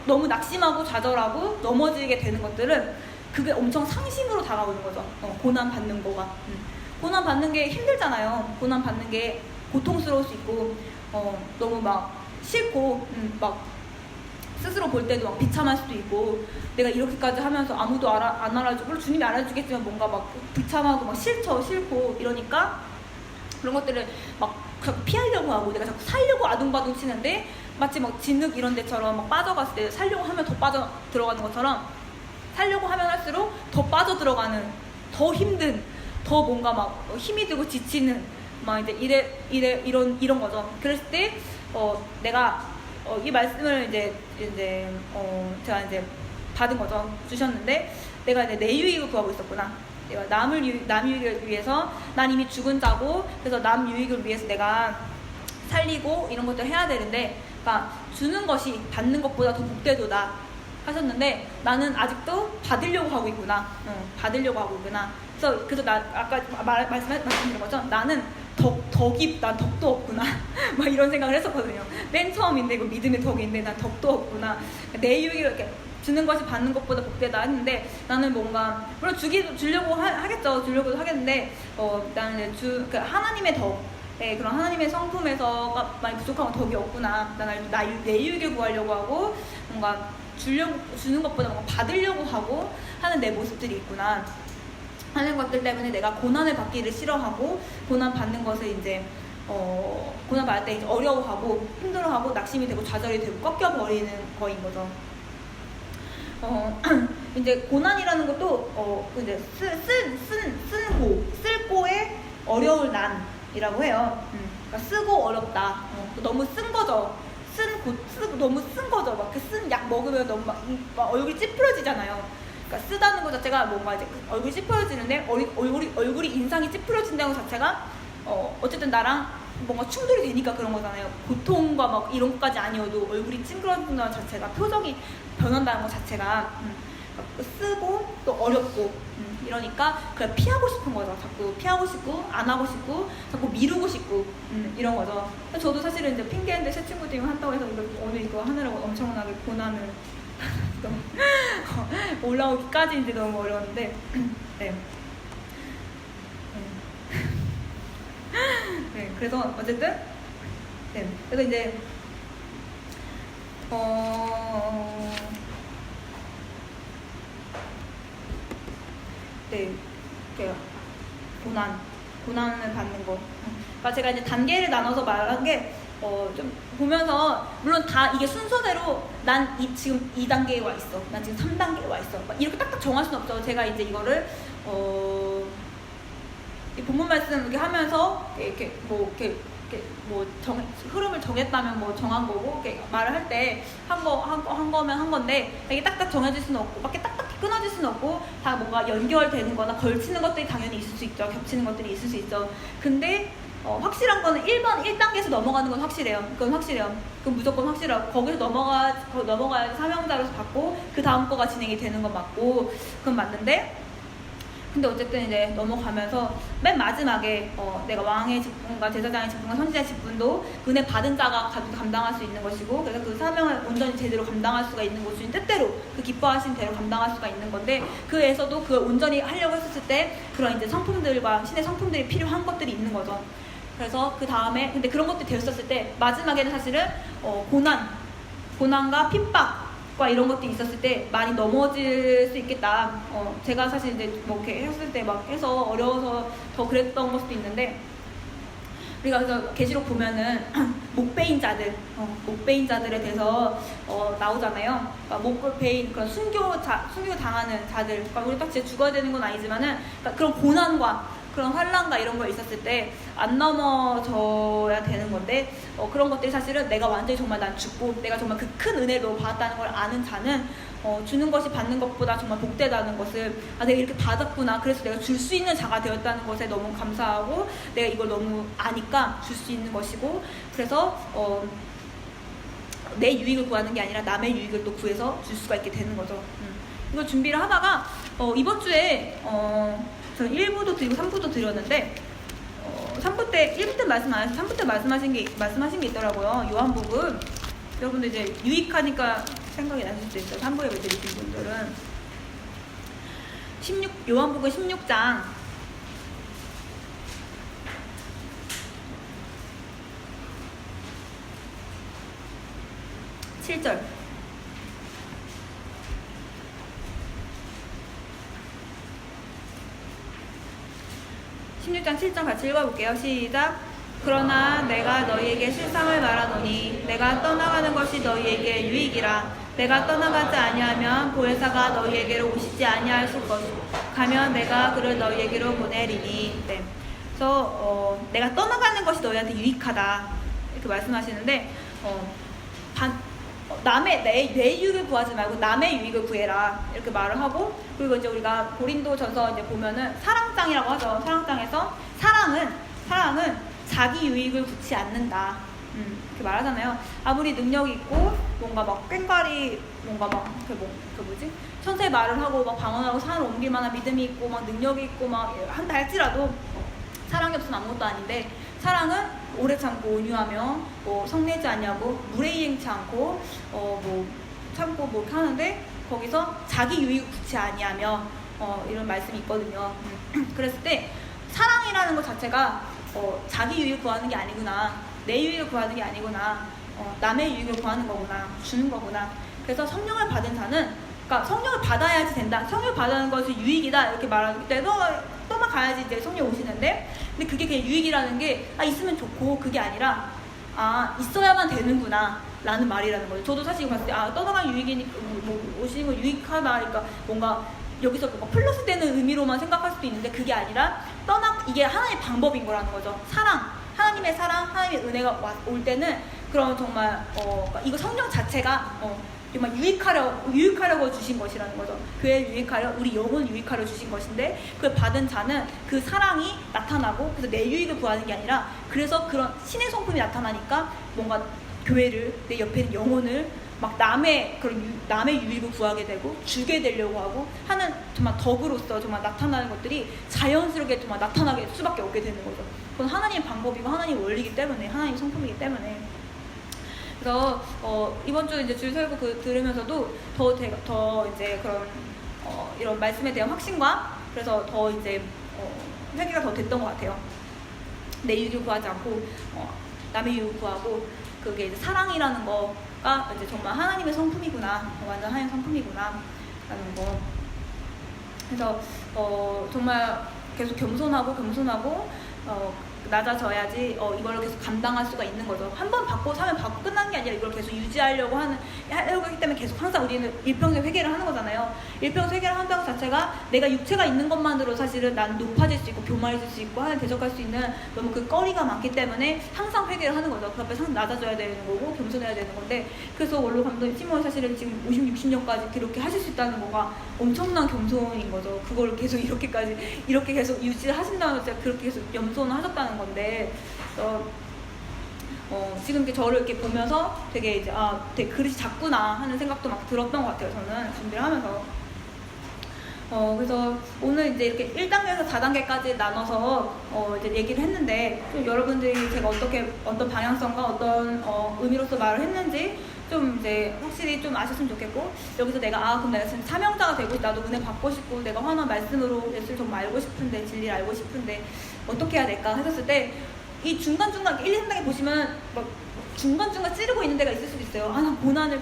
너무 낙심하고 좌절하고 넘어지게 되는 것들은 그게 엄청 상심으로 다가오는 거죠. 고난받는 거가. 고난받는 게 힘들잖아요. 고난받는 게 고통스러울 수 있고 너무 막 싫고 막 스스로 볼 때도 막 비참할 수도 있고, 내가 이렇게까지 하면서 아무도 안 알아주고, 물론 주님이 알아주겠지만 뭔가 막 비참하고 막 싫고 이러니까 그런 것들을 막 자꾸 피하려고 하고, 내가 자꾸 살려고 아둥바둥 치는데 마치 막 진흙 이런 데처럼 막 빠져갔을 때 살려고 하면 더 빠져 들어가는 것처럼, 살려고 하면 할수록 더 빠져 들어가는, 더 힘든, 더 뭔가 막 힘이 들고 지치는 막 이제 이런 거죠. 그랬을 때 내가 이 말씀을 이제 제가 이제 받은 거죠. 주셨는데, 내가 이제 내 유익을 구하고 있었구나. 내가 남 유익을 위해서, 난 이미 죽은 자고, 그래서 남 유익을 위해서 내가 살리고 이런 것들 해야 되는데, 그러니까 주는 것이 받는 것보다 더 복되도다 하셨는데, 나는 아직도 받으려고 하고 있구나. 받으려고 하고 있구나. 그래서 나 아까 말씀드린 것처럼 나는 난 덕도 없구나. 막 이런 생각을 했었거든요. 맨 처음인데 이거 믿음의 덕인데 난 덕도 없구나. 내 유익을 이렇게 주는 것이 받는 것보다 복되다 했는데, 나는 뭔가 물론 주려고 하겠죠. 주려고도 하겠는데 나는 이제 하나님의 덕, 그런 하나님의 성품에서가 많이 부족한 덕이 없구나. 내 유익을 구하려고 하고 뭔가 주는 것보다 뭔가 받으려고 하고 하는 내 모습들이 있구나 하는 것들 때문에 내가 고난을 받기를 싫어하고, 고난 받는 것을 이제 고난 받을 때 이제 어려워하고 힘들어하고 낙심이 되고 좌절이 되고 꺾여버리는 거인 거죠. 이제 고난이라는 것도 이제 쓸고의 어려울 난이라고 해요. 그러니까 쓰고 어렵다. 너무 쓴 거죠. 너무 쓴 거죠. 막 그 쓴 약 먹으면 너무 막 얼굴이 찌푸려지잖아요. 그러니까 쓰다는 것 자체가 뭔가 이제 얼굴이 찌푸려지는데, 얼굴이 인상이 찌푸려진다는 것 자체가 어쨌든 나랑 뭔가 충돌이 되니까 그런 거잖아요. 고통과 막 이런 것까지 아니어도 얼굴이 찡그러진다는 것 자체가, 표정이 변한다는 것 자체가 쓰고 또 어렵고 이러니까 그냥 피하고 싶은 거죠. 자꾸 피하고 싶고 안 하고 싶고 자꾸 미루고 싶고 이런 거죠. 저도 사실은 이제 핑계인데 새 친구들이 한다고 해서 오늘 이거 하느라고 엄청나게 고난을 올라오기까지 이제 너무 어려웠는데 네. 네, 그래서 어쨌든 네, 그래서 이제 네, 이렇게 고난을 받는 거. 그러니까 제가 이제 단계를 나눠서 말한 게 좀 보면서, 물론 다 이게 순서대로 난 지금 2단계에 와 있어, 난 지금 3단계에 와 있어, 이렇게 딱딱 정할 수는 없죠. 제가 이제 이거를 이 본문 말씀 이렇게 하면서 이렇게 흐름을 정했다면 뭐 정한 거고, 이렇게 말을 할 때 한 거면 한 건데, 이게 딱딱 정해질 수는 없고, 막 이렇게 딱딱 끊어질 수는 없고, 다 뭔가 연결되는 거나 걸치는 것들이 당연히 있을 수 있죠. 겹치는 것들이 있을 수 있죠. 근데 확실한 거는 1단계에서 넘어가는 건 확실해요. 그건 확실해요. 그건 무조건 확실하고, 거기서 넘어가야 사명자로서 받고 그 다음 거가 진행이 되는 건 맞고, 그건 맞는데, 근데 어쨌든 이제 넘어가면서 맨 마지막에 내가 왕의 직분과 제사장의 직분과 선지자의 직분도 은혜 받은 자가 감당할 수 있는 것이고, 그래서 그 사명을 온전히 제대로 감당할 수가 있는 것이 뜻대로 그 기뻐하신 대로 감당할 수가 있는 건데, 그에서도 그걸 온전히 하려고 했었을 때 그런 이제 성품들과 신의 성품들이 필요한 것들이 있는 거죠. 그래서 그 다음에 근데 그런 것들이 되었을 때 마지막에는 사실은 고난과 핍박과 이런 것들이 있었을 때 많이 넘어질 수 있겠다. 제가 사실 이제 뭐 이렇게 했을 때 막 해서 어려워서 더 그랬던 것도 있는데, 우리가 그래서 계시록 보면은 목배인 자들에 대해서 나오잖아요. 그러니까 목배인 그런 순교 당하는 자들. 그러니까 우리 딱 진짜 죽어야 되는 건 아니지만은, 그러니까 그런 고난과 그런 환난과 이런 거 있었을 때 안 넘어져야 되는 건데, 그런 것들이 사실은 내가 완전히 정말 난 죽고 내가 정말 그 큰 은혜로 받았다는 걸 아는 자는 주는 것이 받는 것보다 정말 복되다는 것을, 내가 이렇게 받았구나, 그래서 내가 줄 수 있는 자가 되었다는 것에 너무 감사하고, 내가 이걸 너무 아니까 줄 수 있는 것이고, 그래서 내 유익을 구하는 게 아니라 남의 유익을 또 구해서 줄 수가 있게 되는 거죠. 이거 준비를 하다가 이번 주에 저는 1부도 드리고 3부도 드렸는데 3부 때 1부 때 말씀 안 하셔서 3부 때 말씀하신 게 있더라고요. 요한복음 여러분들 이제 유익하니까 생각이 나실 수도 있어요. 3부에 드리신 분들은 요한복음 16장 7절 16장 7절 같이 읽어볼게요. 시작. 그러나 내가 너희에게 실상을 말하노니 내가 떠나가는 것이 너희에게 유익이라. 내가 떠나가지 아니하면 보혜사가 너희에게로 오시지 아니할 것이고 가면 내가 그를 너희에게로 보내리니. 네. 그래서 내가 떠나가는 것이 너희한테 유익하다 이렇게 말씀하시는데 남의 내 유익을 구하지 말고 남의 유익을 구해라 이렇게 말을 하고, 그리고 이제 우리가 고린도전서 이제 보면은 사랑장이라고 하죠. 사랑장에서 사랑은 자기 유익을 구치 않는다 이렇게 말하잖아요. 아무리 능력이 있고 뭔가 막 꽹과리 뭔가 막 천사의 말을 하고 막 방언하고 산을 옮길 만한 믿음이 있고 막 능력이 있고 막 한다 할지라도 사랑이 없으면 아무것도 아닌데, 사랑은 오래 참고 온유하며 성내지 않냐고 무례이행치 않고 참고 뭐 하는데 거기서 자기 유익을 구치 아니하며 이런 말씀이 있거든요. 그랬을 때 사랑이라는 것 자체가 자기 유익을 구하는 게 아니구나, 내 유익을 구하는 게 아니구나, 남의 유익을 구하는 거구나, 주는 거구나. 그래서 성령을 받은 자는, 그러니까 성령을 받아야지 된다, 성령을 받는 것이 유익이다 이렇게 말하기 때문에 떠나 가야지 이제 성령 오시는데, 근데 그게 그냥 유익이라는 게 있으면 좋고 그게 아니라 있어야만 되는구나 라는 말이라는 거예요. 저도 사실 봤을 때 떠나간 유익이니까 오시는 거 유익하다, 그러니까 뭔가 여기서 뭔가 플러스 되는 의미로만 생각할 수도 있는데 그게 아니라 이게 하나님의 방법인 거라는 거죠. 하나님의 사랑, 하나님의 은혜가 올 때는 그런 정말 이거 성령 자체가 정말 유익하려고 주신 것이라는 거죠. 교회를 유익하려, 우리 영혼을 유익하려 주신 것인데, 그걸 받은 자는 그 사랑이 나타나고, 그래서 내 유익을 구하는 게 아니라, 그래서 그런 신의 성품이 나타나니까 뭔가 교회를, 내 옆에 있는 영혼을 막 남의 유익을 구하게 되고 주게 되려고 하고 하는 정말 덕으로서 정말 나타나는 것들이 자연스럽게 정말 나타나게 수밖에 없게 되는 거죠. 그건 하나님의 방법이고 하나님의 원리이기 때문에, 하나님의 성품이기 때문에. 그래서 이번 주 이제 줄 세우고 들으면서도 더 이제 그런 이런 말씀에 대한 확신과, 그래서 더 이제 회개가 더 됐던 것 같아요. 내 유익을 구하지 않고 남의 유익을 구하고, 그게 이제 사랑이라는 거가 이제 정말 하나님의 성품이구나, 완전 하나님의 성품이구나 라는 거. 그래서 정말 계속 겸손하고 낮아져야지 이걸 계속 감당할 수가 있는 거죠. 한번 받고 사면 받고 끝나는 게 아니라 이걸 계속 유지하려고 하기 때문에 계속 항상 우리는 일평생 회개를 하는 거잖아요. 일평생 회개를 한다는 것 자체가 내가 육체가 있는 것만으로 사실은 난 높아질 수 있고 교만해질 수 있고 하나님 대적할 수 있는 너무 그 거리가 많기 때문에 항상 회개를 하는 거죠. 그 앞에 항상 낮아져야 되는 거고 겸손해야 되는 건데, 그래서 원로 감독님 팀원이 사실은 지금 50, 60년까지 그렇게 하실 수 있다는 거가 엄청난 겸손인 거죠. 그걸 계속 이렇게 계속 유지를 하신다는 것, 그렇게 계속 겸손을 하셨다는 건데, 지금 이렇게 저를 이렇게 보면서 되게 이제 되게 그릇이 작구나 하는 생각도 막 들었던 것 같아요. 저는 준비를 하면서. 그래서 오늘 이제 이렇게 1단계에서 4단계까지 나눠서 이제 얘기를 했는데, 좀 여러분들이 제가 어떤 방향성과 어떤 의미로서 말을 했는지 좀 이제 확실히 좀 아셨으면 좋겠고, 여기서 그럼 내가 지금 사명자가 되고 나도 은혜 받고 싶고 내가 화난 말씀으로 예수를 정말 알고 싶은데, 진리를 알고 싶은데 어떻게 해야 될까 했었을 때, 이 중간중간 1, 2단계 보시면 막 중간중간 찌르고 있는 데가 있을 수도 있어요. 난 고난을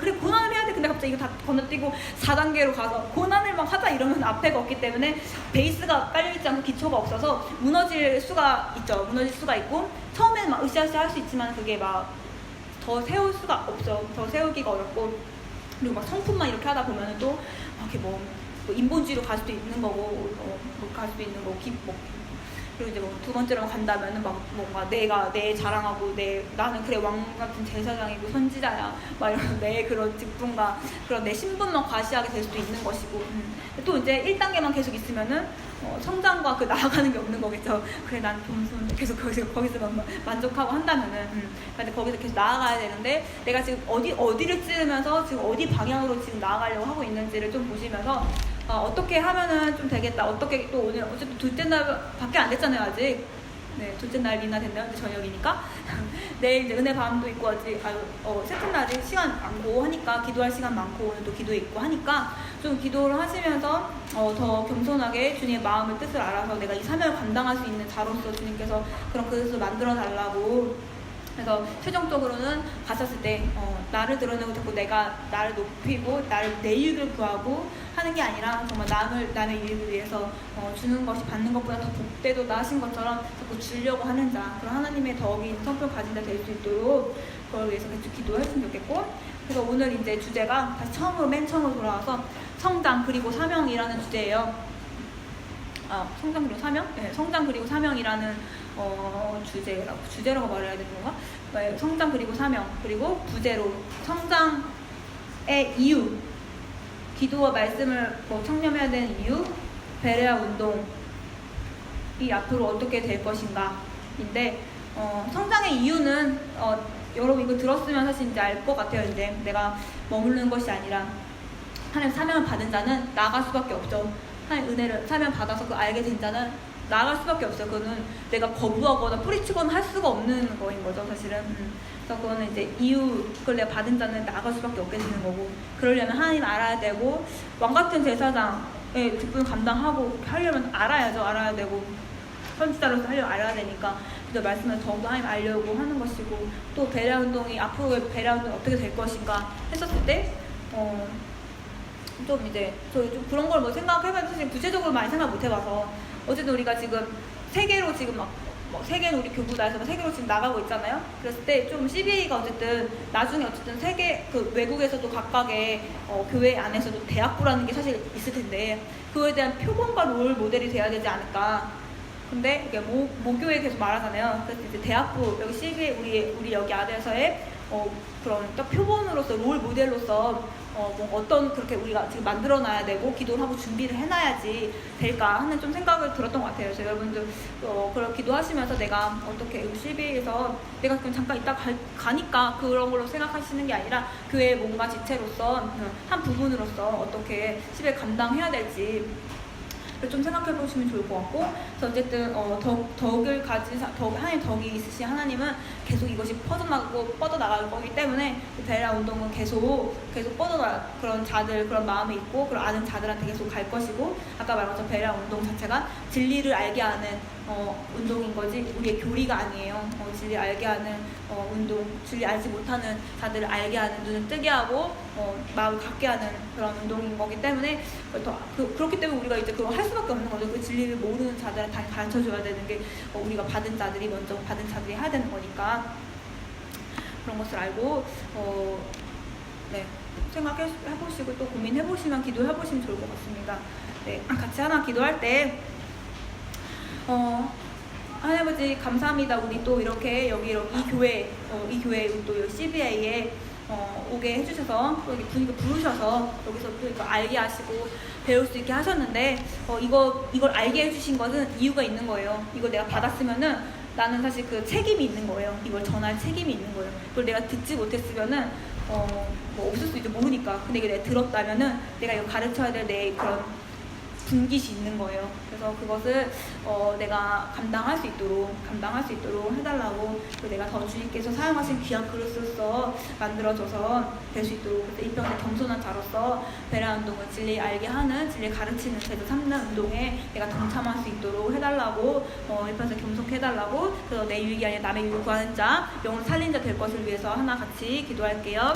해야 돼. 근데 갑자기 이거 다 건너뛰고 4단계로 가서 고난을 막 하자 이러면 앞에가 없기 때문에 베이스가 깔려있지 않고 기초가 없어서 무너질 수가 있죠. 무너질 수가 있고, 처음에는 막 으쌰으쌰 할 수 있지만 그게 막 더 세울 수가 없죠. 더 세우기가 어렵고, 그리고 막 성품만 이렇게 하다 보면은 또 이렇게 뭐 인본주의로 갈 수도 있는 거고, 갈 수도 있는 거고, 그리고 이제 뭐 두 번째로 간다면은 막 뭔가 내가 내 자랑하고 나는 그래 왕 같은 제사장이고 선지자야 막 이런 내 그런 직분과 그런 내 신분만 과시하게 될 수도 있는 것이고 또 이제 1단계만 계속 있으면은 성장과 그 나아가는 게 없는 거겠죠. 그래 난 계속 거기서 만족하고 한다면은 근데 거기서 계속 나아가야 되는데 내가 지금 어디를 찌르면서 지금 어디 방향으로 지금 나아가려고 하고 있는지를 좀 보시면서 어떻게 하면은 좀 되겠다. 어떻게 또 오늘 어쨌든 둘째 날밖에 안 됐잖아요 아직. 네, 둘째 날이나 됐나요? 이제 저녁이니까. 내일 이제 은혜 밤도 있고 아직 셋째 날이 시간 많고 하니까 기도할 시간 많고 오늘 또 기도 있고 하니까 좀 기도를 하시면서 더 겸손하게 주님의 마음을 뜻을 알아서 내가 이 사명을 감당할 수 있는 자로서 주님께서 그런 그릇을 만들어 달라고. 그래서 최종적으로는 갔었을 때 나를 드러내고 자꾸 내가 나를 높이고 내 이익을 구하고 하는 게 아니라 정말 남의 이익을 위해서 주는 것이 받는 것보다 더 복되도다 하신 것처럼 자꾸 주려고 하는 자, 그런 하나님의 덕인 성품을 가진 자 될 수 있도록 그걸 위해서 계속 기도했으면 좋겠고. 그래서 오늘 이제 주제가 다시 맨 처음으로 돌아와서 성장 그리고 사명이라는 주제예요. 성장 그리고 사명? 네, 성장 그리고 사명이라는 주제라고 말해야 되는 건가? 네, 성장 그리고 사명, 그리고 부제로 성장의 이유, 기도와 말씀을 청념해야 되는 이유, 베레아 운동이 앞으로 어떻게 될 것인가인데 성장의 이유는 여러분 이거 들었으면 사실 이제 알 것 같아요. 이제 내가 머무르는 것이 아니라 하나님 사명을 받은 자는 나아갈 수밖에 없죠. 하나님 은혜를 사명 받아서 그 알게 된 자는 나아갈 수밖에 없어요. 그거는 내가 거부하거나 뿌리치거나 할 수가 없는 거인 거죠, 사실은. 그래서 그거는 이제 그걸 내가 받은 자는 나아갈 수밖에 없게 되는 거고, 그러려면 하나님 알아야 되고, 왕 같은 제사장의 직분을 감당하고 하려면 알아야 되고, 선지자로서 알아야 되니까 그래서 말씀을 더욱더 하나님 알려고 하는 것이고, 또 베레아 운동이 앞으로의 베레아 운동이 어떻게 될 것인가 했었을 때 좀 이제 저희 좀 그런 걸 생각해봐도 사실 구체적으로 많이 생각 못 해봐서 어쨌든 우리가 지금 세계로 지금 세계는 우리 교구다에서 세계로 지금 나가고 있잖아요. 그랬을 때 좀 CBA가 어쨌든 나중에 어쨌든 세계 외국에서도 각각의 교회 안에서도 대학부라는 게 사실 있을 텐데 그거에 대한 표본과 롤 모델이 돼야 되지 않을까. 근데 이게 모교에 계속 말하잖아요. 그래서 이제 대학부 여기 CBA 우리 여기 안에서의 그런 표본으로서 롤 모델로서 어떤 그렇게 우리가 지금 만들어놔야 되고 기도를 하고 준비를 해놔야지 될까 하는 좀 생각을 들었던 것 같아요. 그래서 여러분들 그런 기도하시면서 내가 어떻게 CBA에서 내가 그럼 잠깐 이따 가니까 그런 걸로 생각하시는 게 아니라 교회의 뭔가 지체로서 한 부분으로서 어떻게 CBA 감당해야 될지 좀 생각해 보시면 좋을 것 같고, 그래서 어쨌든 덕을 가진 하나님 덕이 있으신 하나님은 계속 이것이 뻗어나갈 거기 때문에 베레아 운동은 계속 뻗어나갈 그런 자들, 그런 마음이 있고 그런 아는 자들한테 계속 갈 것이고, 아까 말한 것처럼 베레아 운동 자체가 진리를 알게 하는 운동인 거지 우리의 교리가 아니에요. 진리 알게 하는 운동, 진리 알지 못하는 자들을 알게 하는, 눈을 뜨게 하고 마음을 갖게 하는 그런 운동인 거기 때문에 그렇기 때문에 우리가 이제 그걸 할 수밖에 없는 거죠. 그 진리를 모르는 자들한테 다 가르쳐줘야 되는 게 우리가 받은 자들이 해야 되는 거니까 그런 것을 알고 네, 생각해보시고 또 고민해보시면 기도해보시면 좋을 것 같습니다. 네, 같이 하나 기도할 때 하나님 아버지 감사합니다. 우리 또 이렇게 여기 이 교회 또 CBA에 오게 해주셔서 또 분위기 부르셔서 여기서 또 이거 알게 하시고 배울 수 있게 하셨는데 이걸 알게 해주신 것은 이유가 있는 거예요. 이걸 내가 받았으면은 나는 사실 그 책임이 있는 거예요. 이걸 전할 책임이 있는 거예요. 그걸 내가 듣지 못했으면은 없을 수도 있죠. 모르니까. 근데 이게 내가 들었다면은 내가 이거 가르쳐야 될 내 그런 분깃이 있는 거예요. 그래서 그것을 내가 감당할 수 있도록 해달라고, 그리고 내가 더 주님께서 사용하신 귀한 그릇으로서 만들어져서 될 수 있도록, 그래서 이 평생 겸손한 자로서 베레아 운동을 진리 알게 하는, 진리 가르치는 제도 삼는 운동에 내가 동참할 수 있도록 해달라고, 이 평생 겸손케 해달라고, 그래서 내 유익이 아니라 남의 유익 구하는 자, 영혼 살린 자 될 것을 위해서 하나 같이 기도할게요.